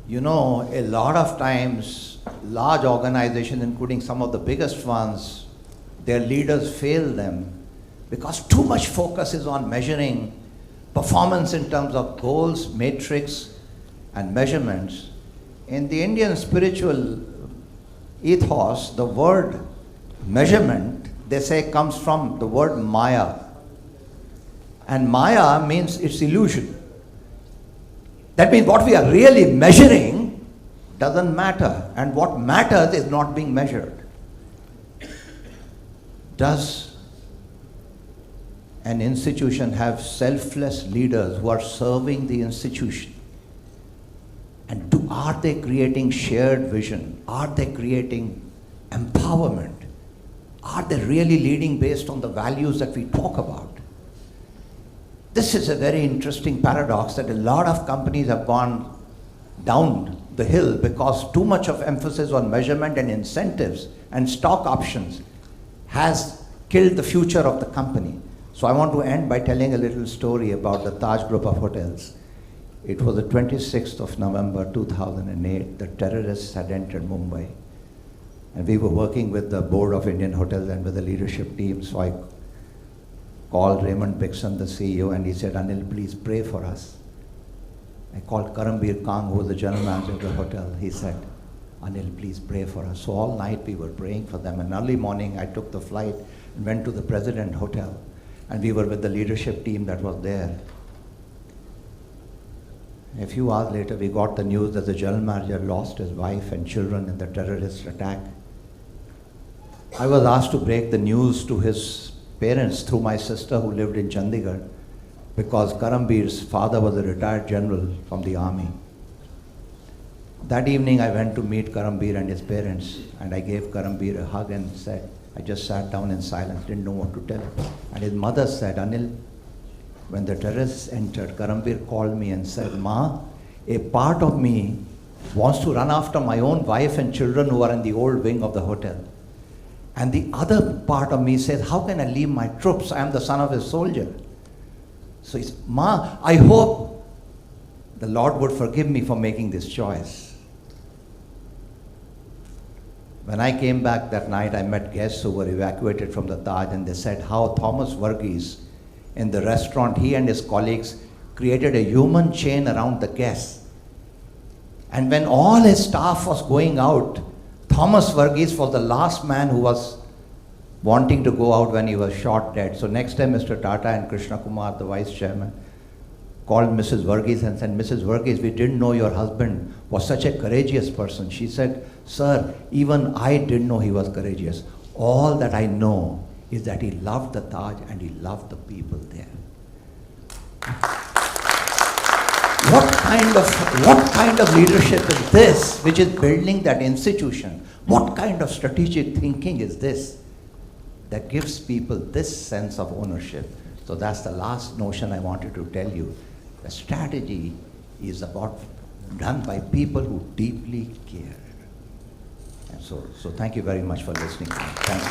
you know, a lot of times large organizations, including some of the biggest ones, their leaders fail them because too much focus is on measuring performance in terms of goals, metrics, and measurements. In the Indian spiritual ethos, the word measurement, they say, comes from the word Maya. And Maya means it's illusion. That means what we are really measuring doesn't matter, and what matters is not being measured. Does an institution have selfless leaders who are serving the institution? And are they creating shared vision? Are they creating empowerment? Are they really leading based on the values that we talk about? This is a very interesting paradox that a lot of companies have gone down the hill because too much of emphasis on measurement and incentives and stock options has killed the future of the company. So I want to end by telling a little story about the Taj Group of Hotels. It was the 26th of November 2008. The terrorists had entered Mumbai. And we were working with the board of Indian Hotels and with the leadership team. So I called Raymond Bixon, the CEO, and he said, Anil, please pray for us. I called Karambir Kang, who was the general manager of the hotel. He said, Anil, please pray for us. So all night we were praying for them. And early morning I took the flight and went to the President Hotel. And we were with the leadership team that was there. A few hours later, we got the news that the general manager lost his wife and children in the terrorist attack. I was asked to break the news to his parents through my sister who lived in Chandigarh because Karambir's father was a retired general from the army. That evening, I went to meet Karambir and his parents, and I gave Karambir a hug and said, I just sat down in silence, didn't know what to tell him. And his mother said, Anil, when the terrorists entered, Karambir called me and said, Ma, a part of me wants to run after my own wife and children who are in the old wing of the hotel. And the other part of me says, how can I leave my troops? I am the son of a soldier. So he said, Ma, I hope the Lord would forgive me for making this choice. When I came back that night, I met guests who were evacuated from the Taj, and they said how Thomas Verghese, in the restaurant, he and his colleagues created a human chain around the guests. And when all his staff was going out, Thomas Verghese was the last man who was wanting to go out when he was shot dead. So next time Mr. Tata and Krishna Kumar, the vice chairman, called Mrs. Verghese and said, Mrs. Verghese, we didn't know your husband was such a courageous person. She said, sir, even I didn't know he was courageous. All that I know is that he loved the Taj and he loved the people there. What kind of leadership is this, which is building that institution? What kind of strategic thinking is this that gives people this sense of ownership? So that's the last notion I wanted to tell you. The strategy is done by people who deeply care. And so thank you very much for listening. Thank you.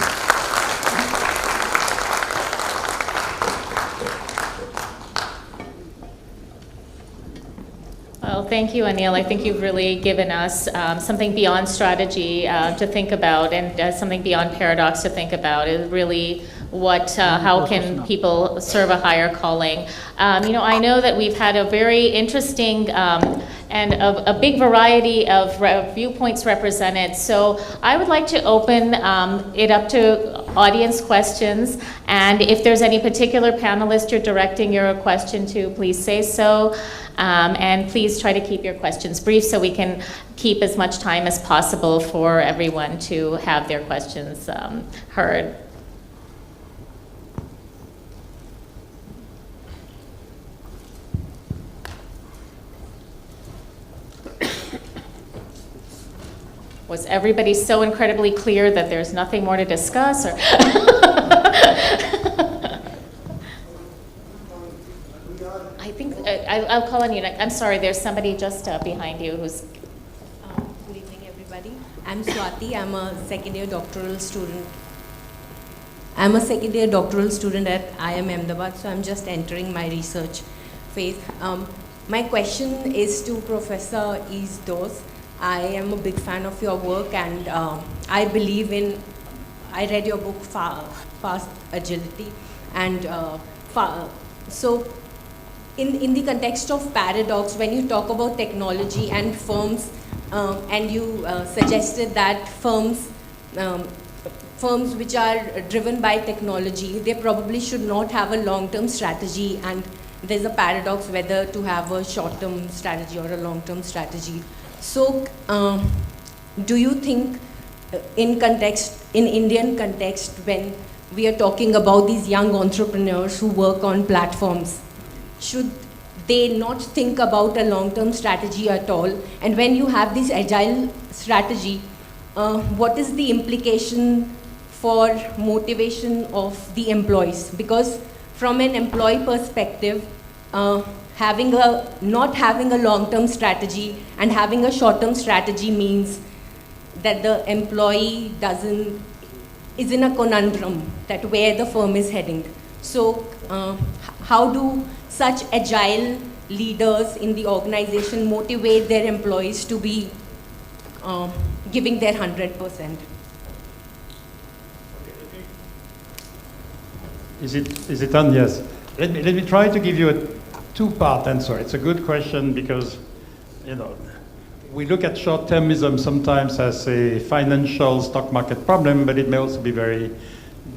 Well, thank you, Anil. I think you've really given us something beyond strategy to think about, and something beyond paradox to think about. Is really how can people serve a higher calling? I know that we've had a very interesting and a big variety of viewpoints represented. So I would like to open it up to audience questions. And if there's any particular panelist you're directing your question to, please say so. And please try to keep your questions brief so we can keep as much time as possible for everyone to have their questions heard. Was everybody so incredibly clear that there's nothing more to discuss? Or I think I'll call on you next. I'm sorry, there's somebody just behind you who's... Good evening, everybody. I'm Swati. I'm a second-year doctoral student. I'm a second-year doctoral student at IIM Ahmedabad, so I'm just entering my research phase. My question is to Professor Yves Doz. I am a big fan of your work, and I believe in, I read your book, Fast Agility, and so in the context of paradox, when you talk about technology and firms, and you suggested that firms which are driven by technology, they probably should not have a long-term strategy, and there's a paradox whether to have a short-term strategy or a long-term strategy. So, do you think in Indian context, when we are talking about these young entrepreneurs who work on platforms, should they not think about a long-term strategy at all? And when you have this agile strategy, what is the implication for motivation of the employees? Because from an employee perspective, not having a long-term strategy and having a short-term strategy means that the employee is in a conundrum that where the firm is heading. So how do such agile leaders in the organization motivate their employees to be giving their 100%? Is it on? Yes. Let me try to give you a two-part answer. It's a good question because, we look at short-termism sometimes as a financial stock market problem, but it may also be very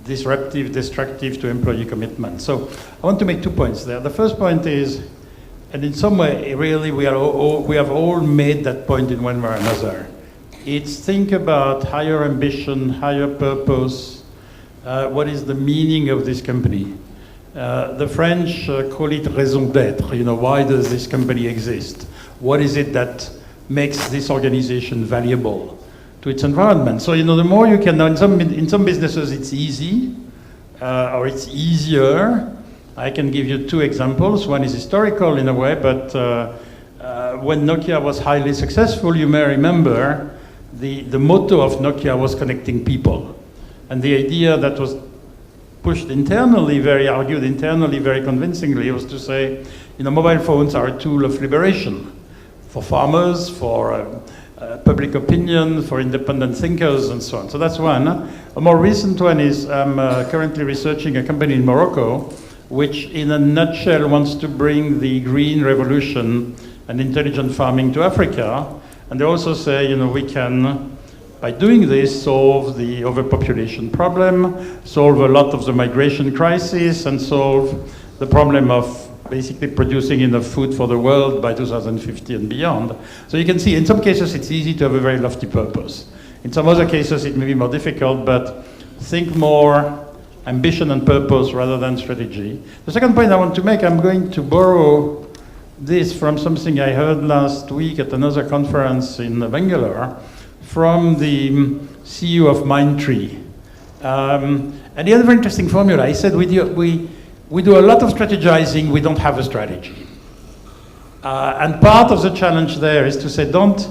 disruptive, destructive to employee commitment. So I want to make 2 points there. The first point is, and in some way, really, we have all made that point in one way or another. It's think about higher ambition, higher purpose. What is the meaning of this company? The French call it raison d'être. Why does this company exist? What is it that makes this organization valuable to its environment? So, the more you can know, in some businesses it's easy, or it's easier. I can give you 2 examples. One is historical in a way, but when Nokia was highly successful, you may remember the motto of Nokia was connecting people. And the idea that was argued internally very convincingly was to say, mobile phones are a tool of liberation for farmers, for public opinion, for independent thinkers, and so on. So that's one. A more recent one is I'm currently researching a company in Morocco, which in a nutshell wants to bring the green revolution and intelligent farming to Africa. And they also say, we can, by doing this, solve the overpopulation problem, solve a lot of the migration crisis, and solve the problem of basically producing enough food for the world by 2050 and beyond. So you can see, in some cases, it's easy to have a very lofty purpose. In some other cases, it may be more difficult, but think more ambition and purpose rather than strategy. The second point I want to make, I'm going to borrow this from something I heard last week at another conference in Bangalore, from the CEO of Mindtree. And he had a very interesting formula. He said, we do a lot of strategizing, we don't have a strategy. And part of the challenge there is to say, don't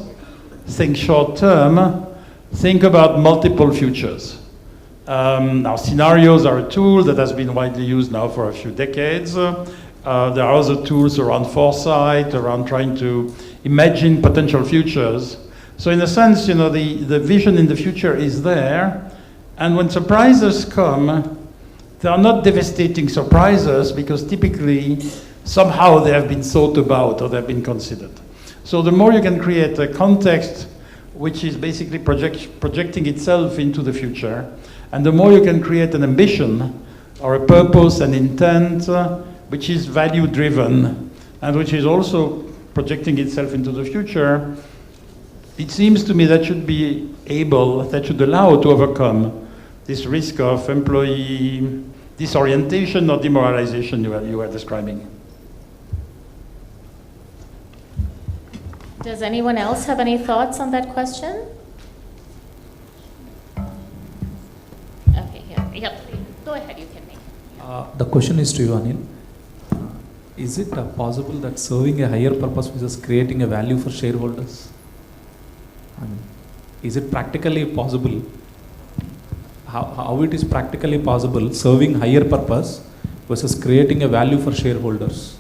think short term, think about multiple futures. Now, scenarios are a tool that has been widely used now for a few decades. There are other tools around foresight, around trying to imagine potential futures. So in a sense, the vision in the future is there. And when surprises come, they are not devastating surprises because typically, somehow they have been thought about or they have been considered. So the more you can create a context which is basically projecting itself into the future, and the more you can create an ambition or a purpose and intent which is value-driven and which is also projecting itself into the future, it seems to me that should allow to overcome this risk of employee disorientation or demoralization you were describing. Does anyone else have any thoughts on that question? Okay, yep. Go ahead, you can make. The question is to you, Anil. Is it possible that serving a higher purpose is creating a value for shareholders? Is it practically possible? How it is practically possible serving higher purpose versus creating a value for shareholders?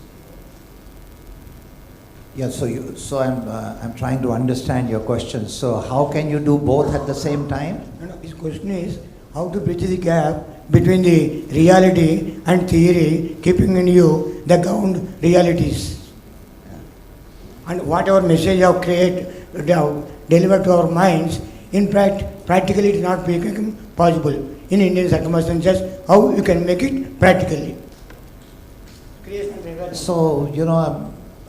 Yeah, so I'm trying to understand your question. So how can you do both at the same time? No, his question is how to bridge the gap between the reality and theory, keeping in you the ground realities. And whatever message you have delivered to our minds, in fact, practically it is not becoming possible in Indian circumstances. How you can make it practically? So,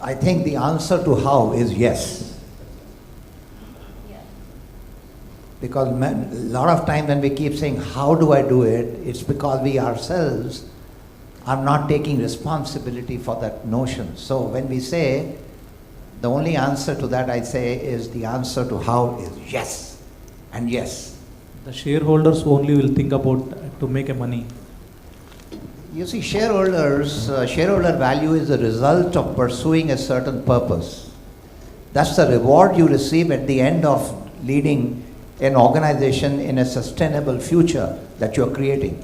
I think the answer to how is yes. Because a lot of time when we keep saying, how do I do it? It's because we ourselves are not taking responsibility for that notion. So when we say, the only answer to that I say is the answer to how is yes and yes. The shareholders only will think about to make a money. You see, shareholder value is a result of pursuing a certain purpose. That's the reward you receive at the end of leading an organization in a sustainable future that you're creating.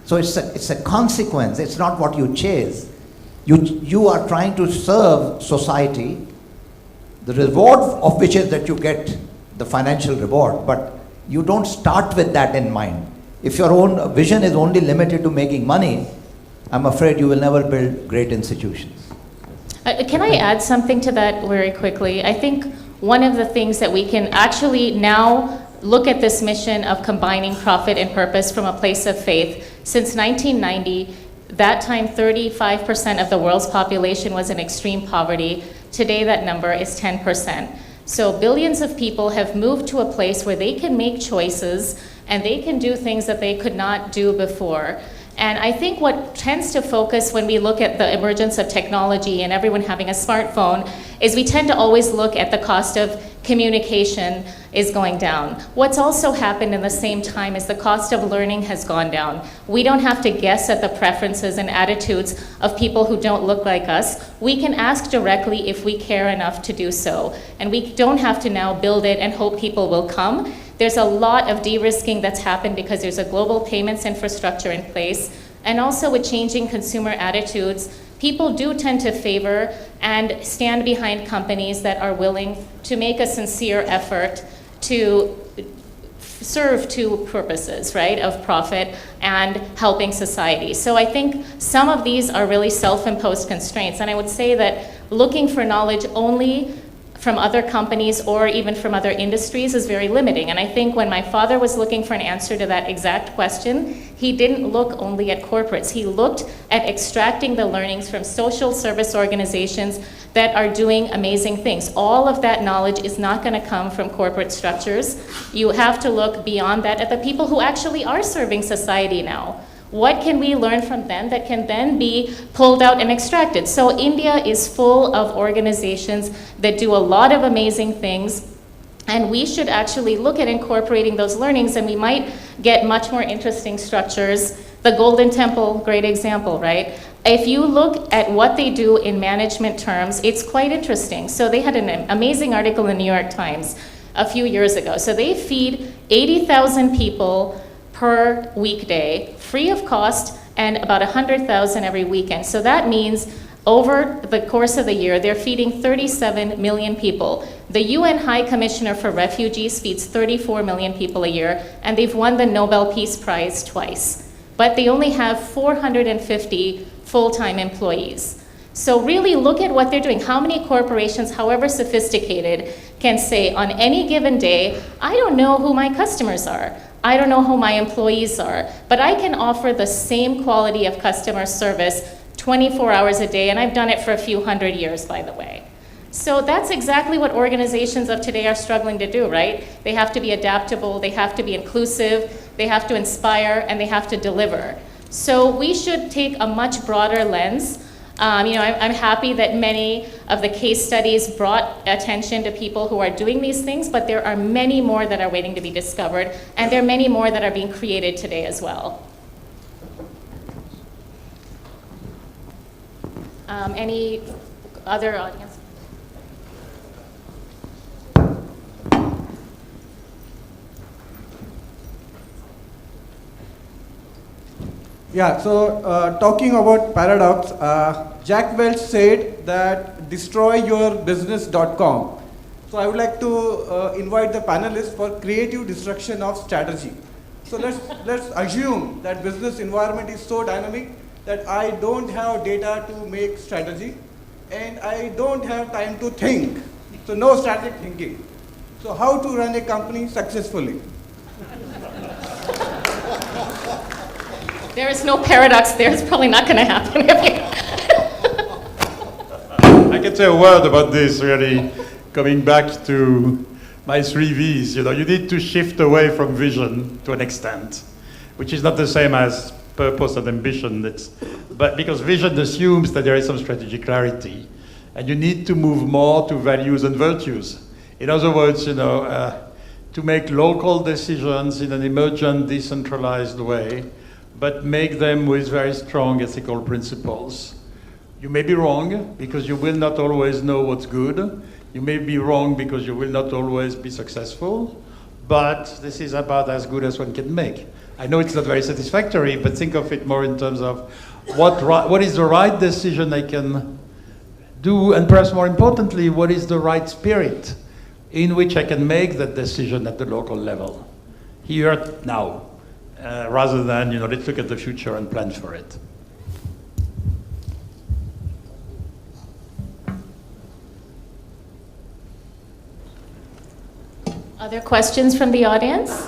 So it's a consequence, it's not what you chase. You are trying to serve society, the reward of which is that you get the financial reward, but you don't start with that in mind. If your own vision is only limited to making money, I'm afraid you will never build great institutions. Can I add something to that very quickly? I think one of the things that we can actually now look at this mission of combining profit and purpose from a place of faith. Since 1990, that time 35% of the world's population was in extreme poverty. Today that number is 10%. So billions of people have moved to a place where they can make choices and they can do things that they could not do before. And I think what tends to focus when we look at the emergence of technology and everyone having a smartphone is we tend to always look at the cost of communication is going down. What's also happened in the same time is the cost of learning has gone down. We don't have to guess at the preferences and attitudes of people who don't look like us. We can ask directly if we care enough to do so. And we don't have to now build it and hope people will come. There's a lot of de-risking that's happened because there's a global payments infrastructure in place. And also with changing consumer attitudes, people do tend to favor and stand behind companies that are willing to make a sincere effort to serve two purposes, right, of profit and helping society. So I think some of these are really self-imposed constraints. And I would say that looking for knowledge only from other companies or even from other industries is very limiting. And I think when my father was looking for an answer to that exact question, he didn't look only at corporates. He looked at extracting the learnings from social service organizations that are doing amazing things. All of that knowledge is not going to come from corporate structures. You have to look beyond that at the people who actually are serving society now. What can we learn from them that can then be pulled out and extracted? So India is full of organizations that do a lot of amazing things, and we should actually look at incorporating those learnings, and we might get much more interesting structures. The Golden Temple, great example, right? If you look at what they do in management terms, it's quite interesting. So they had an amazing article in the New York Times. a few years ago. So they feed 80,000 people per weekday, free of cost, and about 100,000 every weekend. So that means over the course of the year, they're feeding 37 million people. The UN High Commissioner for Refugees feeds 34 million people a year, and they've won the Nobel Peace Prize twice. But they only have 450 full-time employees. So really look at what they're doing. How many corporations, however sophisticated, can say on any given day, I don't know who my customers are. I don't know who my employees are, but I can offer the same quality of customer service 24 hours a day, and I've done it for a few hundred years, by the way. So that's exactly what organizations of today are struggling to do, right? They have to be adaptable, they have to be inclusive, they have to inspire, and they have to deliver. So we should take a much broader lens. I'm happy that many of the case studies brought attention to people who are doing these things, but there are many more that are waiting to be discovered, and there are many more that are being created today as well. Any other audience? Yeah, so talking about paradox, Jack Welch said that destroyyourbusiness.com. So I would like to invite the panelists for creative destruction of strategy. So let's assume that business environment is so dynamic that I don't have data to make strategy and I don't have time to think. So no strategic thinking. So how to run a company successfully? There is no paradox there. It's probably not going to happen. I can say a word about this, really, coming back to my 3 Vs. You need to shift away from vision to an extent, which is not the same as purpose and ambition. But because vision assumes that there is some strategic clarity, and you need to move more to values and virtues. In other words, to make local decisions in an emergent, decentralized way, but make them with very strong ethical principles. You may be wrong because you will not always know what's good. You may be wrong because you will not always be successful, but this is about as good as one can make. I know it's not very satisfactory, but think of it more in terms of what is the right decision I can do, and perhaps more importantly, what is the right spirit in which I can make that decision at the local level, here, now. Rather than, let's look at the future and plan for it. Other questions from the audience?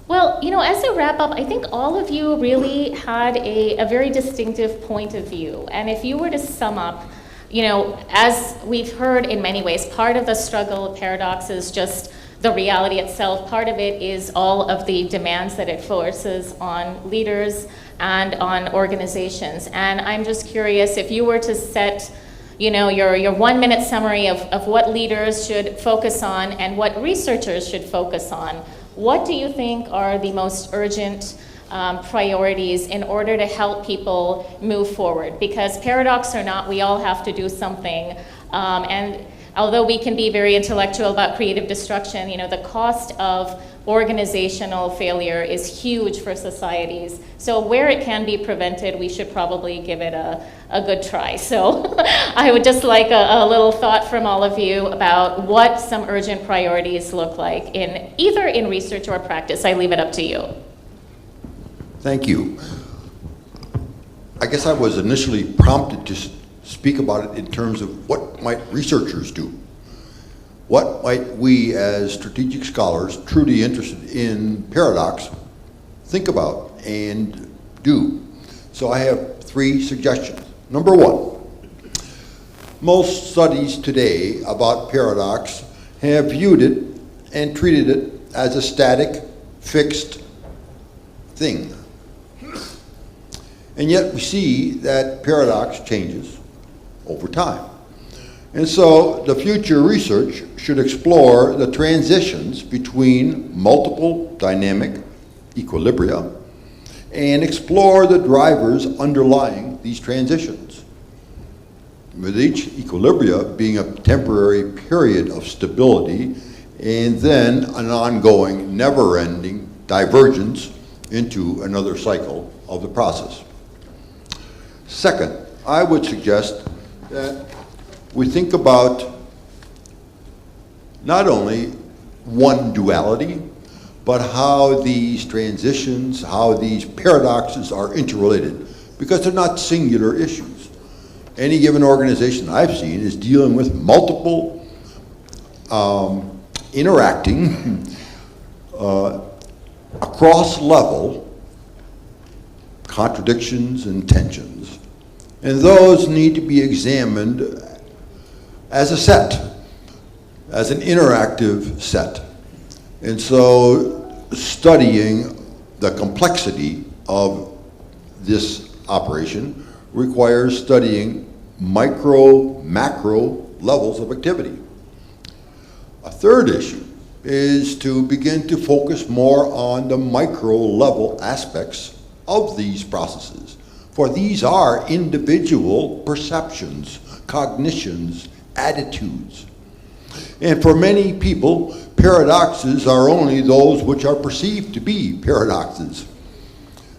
Well, as a wrap up, I think all of you really had a very distinctive point of view. And if you were to sum up, as we've heard in many ways, part of the struggle of paradox is just the reality itself. Part of it is all of the demands that it forces on leaders and on organizations. And I'm just curious, if you were to set your 1 minute summary of what leaders should focus on and what researchers should focus on, what do you think are the most urgent priorities in order to help people move forward? Because paradox or not, we all have to do something. And although we can be very intellectual about creative destruction, the cost of organizational failure is huge for societies. So where it can be prevented, we should probably give it a good try. So I would just like a little thought from all of you about what some urgent priorities look like in either in research or practice. I leave it up to you. Thank you. I guess I was initially prompted to speak about it in terms of what might researchers do? What might we as strategic scholars truly interested in paradox think about and do? So I have 3 suggestions. Number 1, most studies today about paradox have viewed it and treated it as a static, fixed thing. And yet we see that paradox changes over time. And so the future research should explore the transitions between multiple dynamic equilibria and explore the drivers underlying these transitions. with each equilibria being a temporary period of stability and then an ongoing, never-ending divergence into another cycle of the process. Second, I would suggest that we think about not only one duality, but how these transitions, how these paradoxes are interrelated, because they're not singular issues. Any given organization I've seen is dealing with multiple interacting across level contradictions and tensions. And those need to be examined as a set, as an interactive set. And so studying the complexity of this operation requires studying micro, macro levels of activity. A third issue is to begin to focus more on the micro level aspects of these processes. For these are individual perceptions, cognitions, attitudes. And for many people, paradoxes are only those which are perceived to be paradoxes.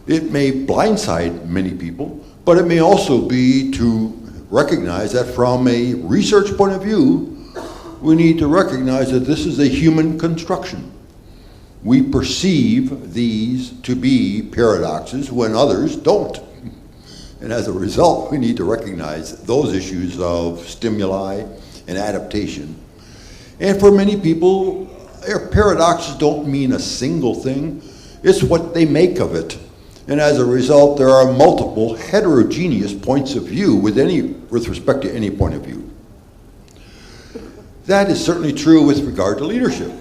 It may blindside many people, but it may also be to recognize that from a research point of view, we need to recognize that this is a human construction. We perceive these to be paradoxes when others don't. And as a result, we need to recognize those issues of stimuli and adaptation. And for many people, paradoxes don't mean a single thing. It's what they make of it. And as a result, there are multiple heterogeneous points of view with respect to any point of view. That is certainly true with regard to leadership.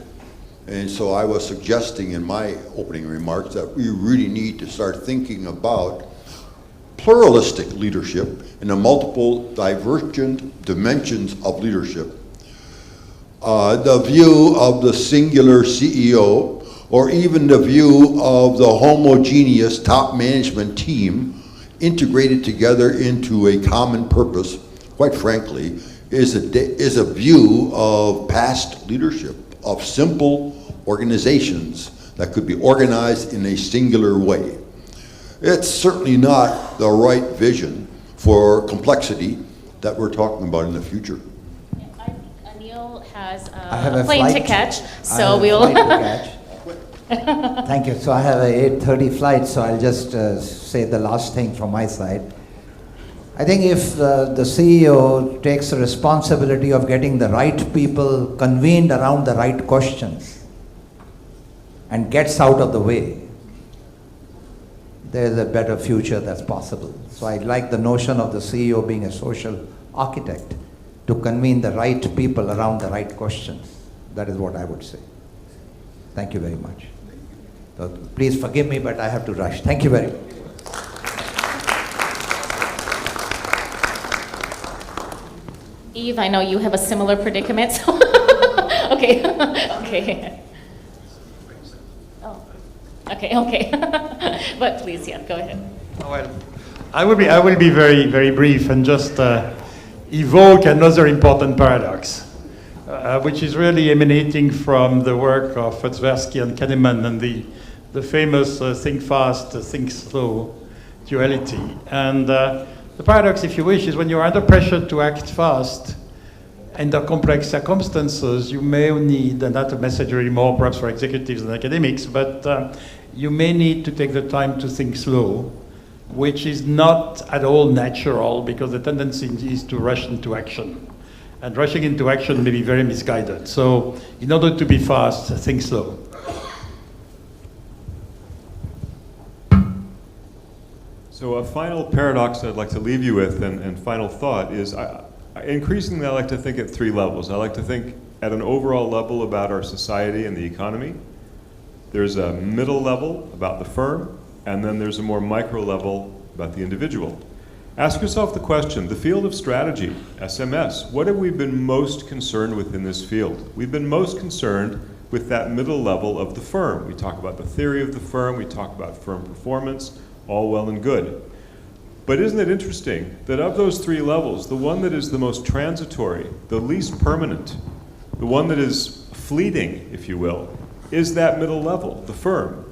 And so I was suggesting in my opening remarks that we really need to start thinking about pluralistic leadership and the multiple divergent dimensions of leadership. The view of the singular CEO, or even the view of the homogeneous top management team integrated together into a common purpose, quite frankly, is a view of past leadership, of simple organizations that could be organized in a singular way. It's certainly not the right vision for complexity that we're talking about in the future. Anil has I have a plane to catch, so we'll... Thank you. So I have a 8:30 flight, so I'll just say the last thing from my side. I think if the CEO takes the responsibility of getting the right people convened around the right questions and gets out of the way, there's a better future that's possible. So I like the notion of the CEO being a social architect to convene the right people around the right questions. That is what I would say. Thank you very much. So please forgive me, but I have to rush. Thank you very much. Yves, I know you have a similar predicament, so okay, okay. Oh, okay. But please, yeah, go ahead. Well, I will be very, very brief and just evoke another important paradox, which is really emanating from the work of Tversky and Kahneman and the famous think fast, think slow duality. And the paradox, if you wish, is when you're under pressure to act fast under complex circumstances, you may need, and that's a message really more perhaps for executives and academics, but you may need to take the time to think slow, which is not at all natural because the tendency is to rush into action. And rushing into action may be very misguided. So in order to be fast, think slow. So a final paradox I'd like to leave you with and final thought is increasingly I like to think at three levels. I like to think at an overall level about our society and the economy. There's a middle level about the firm, and then there's a more micro level about the individual. Ask yourself the question, the field of strategy, SMS, what have we been most concerned with in this field? We've been most concerned with that middle level of the firm. We talk about the theory of the firm, we talk about firm performance, all well and good. But isn't it interesting that of those three levels, the one that is the most transitory, the least permanent, the one that is fleeting, if you will, is that middle level, the firm.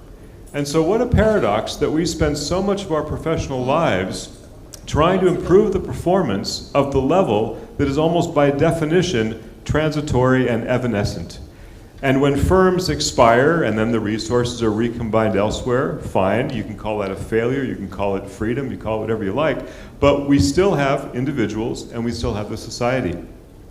And so what a paradox that we spend so much of our professional lives trying to improve the performance of the level that is almost by definition transitory and evanescent. And when firms expire and then the resources are recombined elsewhere, fine, you can call that a failure, you can call it freedom, you call it whatever you like, but we still have individuals and we still have the society.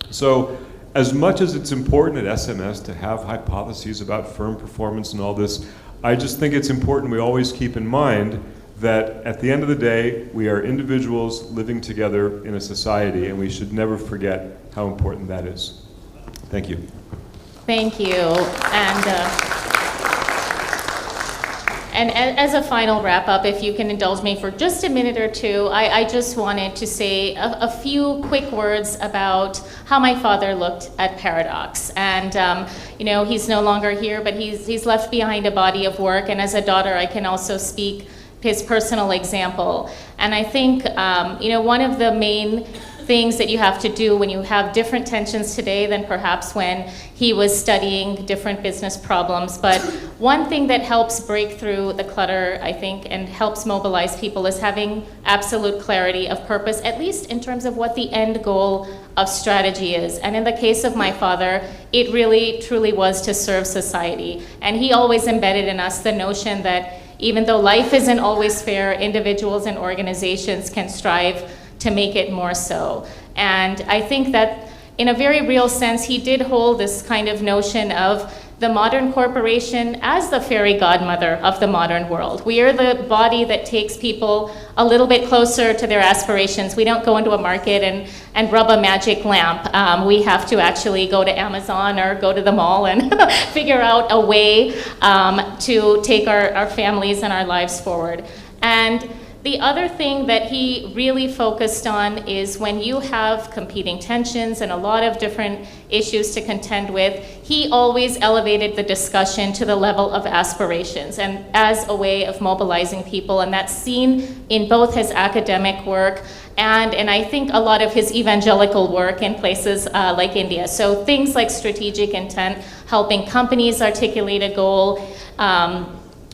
So as much as it's important at SMS to have hypotheses about firm performance and all this, I just think it's important we always keep in mind that at the end of the day, we are individuals living together in a society, and we should never forget how important that is. Thank you. Thank you. And as a final wrap up, if you can indulge me for just a minute or two, I just wanted to say a few quick words about how my father looked at paradox. And you know, he's no longer here, but he's left behind a body of work. And as a daughter, I can also speak his personal example. And I think you know, one of the main things that you have to do when you have different tensions today than perhaps when he was studying different business problems. But one thing that helps break through the clutter, I think, and helps mobilize people is having absolute clarity of purpose, at least in terms of what the end goal of strategy is. And in the case of my father, it really truly was to serve society. And he always embedded in us the notion that even though life isn't always fair, individuals and organizations can strive to make it more so. And I think that in a very real sense, he did hold this kind of notion of the modern corporation as the fairy godmother of the modern world. We are the body that takes people a little bit closer to their aspirations. We don't go into a market and rub a magic lamp. We have to actually go to Amazon or go to the mall and figure out a way to take our families and our lives forward. And the other thing that he really focused on is when you have competing tensions and a lot of different issues to contend with, he always elevated the discussion to the level of aspirations and as a way of mobilizing people. And that's seen in both his academic work and I think a lot of his evangelical work in places like India. So things like strategic intent, helping companies articulate a goal,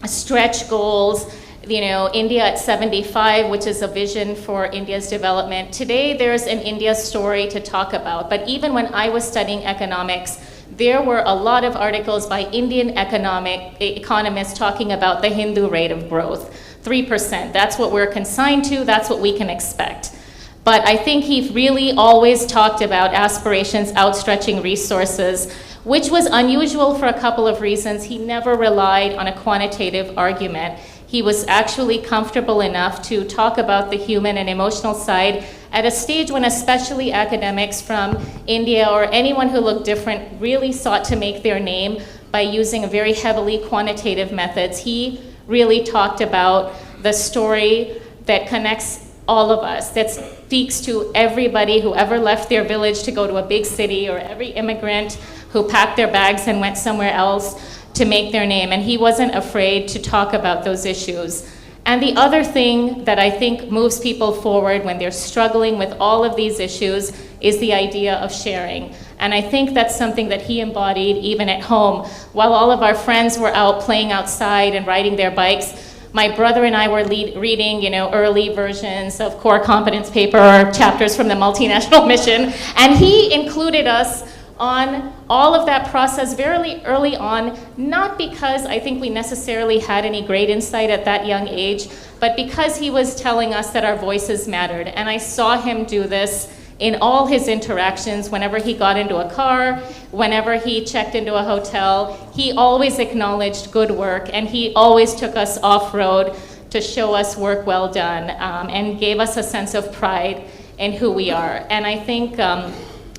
stretch goals. You know, India at 75, which is a vision for India's development. Today, there's an India story to talk about, but even when I was studying economics, there were a lot of articles by Indian economists talking about the Hindu rate of growth, 3%. That's what we're consigned to, that's what we can expect. But I think he really always talked about aspirations outstretching resources, which was unusual for a couple of reasons. He never relied on a quantitative argument. He was actually comfortable enough to talk about the human and emotional side at a stage when especially academics from India or anyone who looked different really sought to make their name by using very heavily quantitative methods. He really talked about the story that connects all of us, that speaks to everybody who ever left their village to go to a big city, or every immigrant who packed their bags and went somewhere else to make their name, and he wasn't afraid to talk about those issues. And the other thing that I think moves people forward when they're struggling with all of these issues is the idea of sharing. And I think that's something that he embodied even at home. While all of our friends were out playing outside and riding their bikes, my brother and I were reading, you know, early versions of core competence paper or chapters from the multinational mission, and he included us on all of that process very early on, not because I think we necessarily had any great insight at that young age, but because he was telling us that our voices mattered. And I saw him do this in all his interactions. Whenever he got into a car, whenever he checked into a hotel, he always acknowledged good work, and he always took us off-road to show us work well done, and gave us a sense of pride in who we are. And I think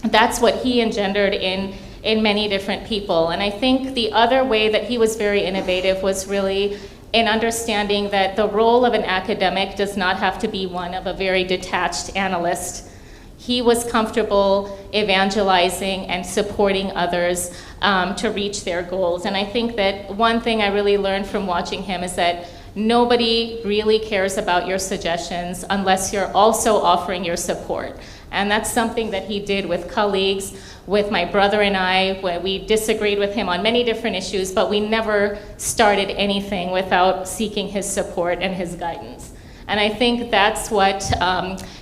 that's what he engendered in many different people. And I think the other way that he was very innovative was really in understanding that the role of an academic does not have to be one of a very detached analyst. He was comfortable evangelizing and supporting others to reach their goals. And I think that one thing I really learned from watching him is that nobody really cares about your suggestions unless you're also offering your support. And that's something that he did with colleagues, with my brother and I, where we disagreed with him on many different issues, but we never started anything without seeking his support and his guidance. And I think that's what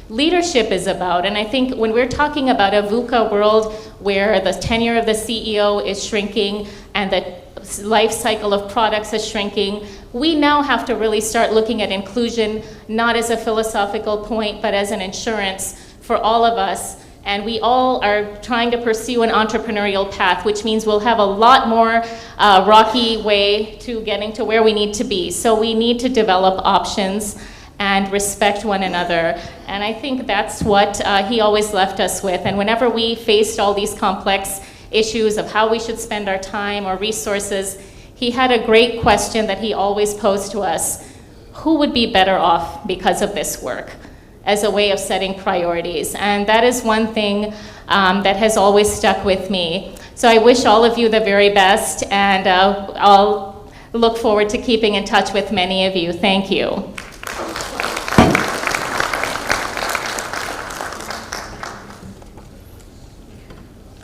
leadership is about. And I think when we're talking about a VUCA world where the tenure of the CEO is shrinking and the life cycle of products is shrinking, we now have to really start looking at inclusion not as a philosophical point, but as an insurance for all of us. And we all are trying to pursue an entrepreneurial path, which means we'll have a lot more rocky way to getting to where we need to be. So we need to develop options and respect one another. And I think that's what he always left us with. And whenever we faced all these complex issues of how we should spend our time or resources, he had a great question that he always posed to us: who would be better off because of this work, as a way of setting priorities. And that is one thing that has always stuck with me. So I wish all of you the very best, and I'll look forward to keeping in touch with many of you. Thank you.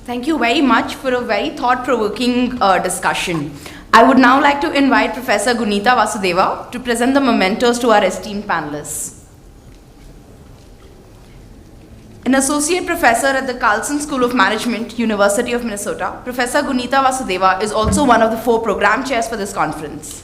Thank you very much for a very thought-provoking discussion. I would now like to invite Professor Gunita Vasudeva to present the mementos to our esteemed panelists. An associate professor at the Carlson School of Management, University of Minnesota, Professor Gunita Vasudeva is also one of the 4 program chairs for this conference.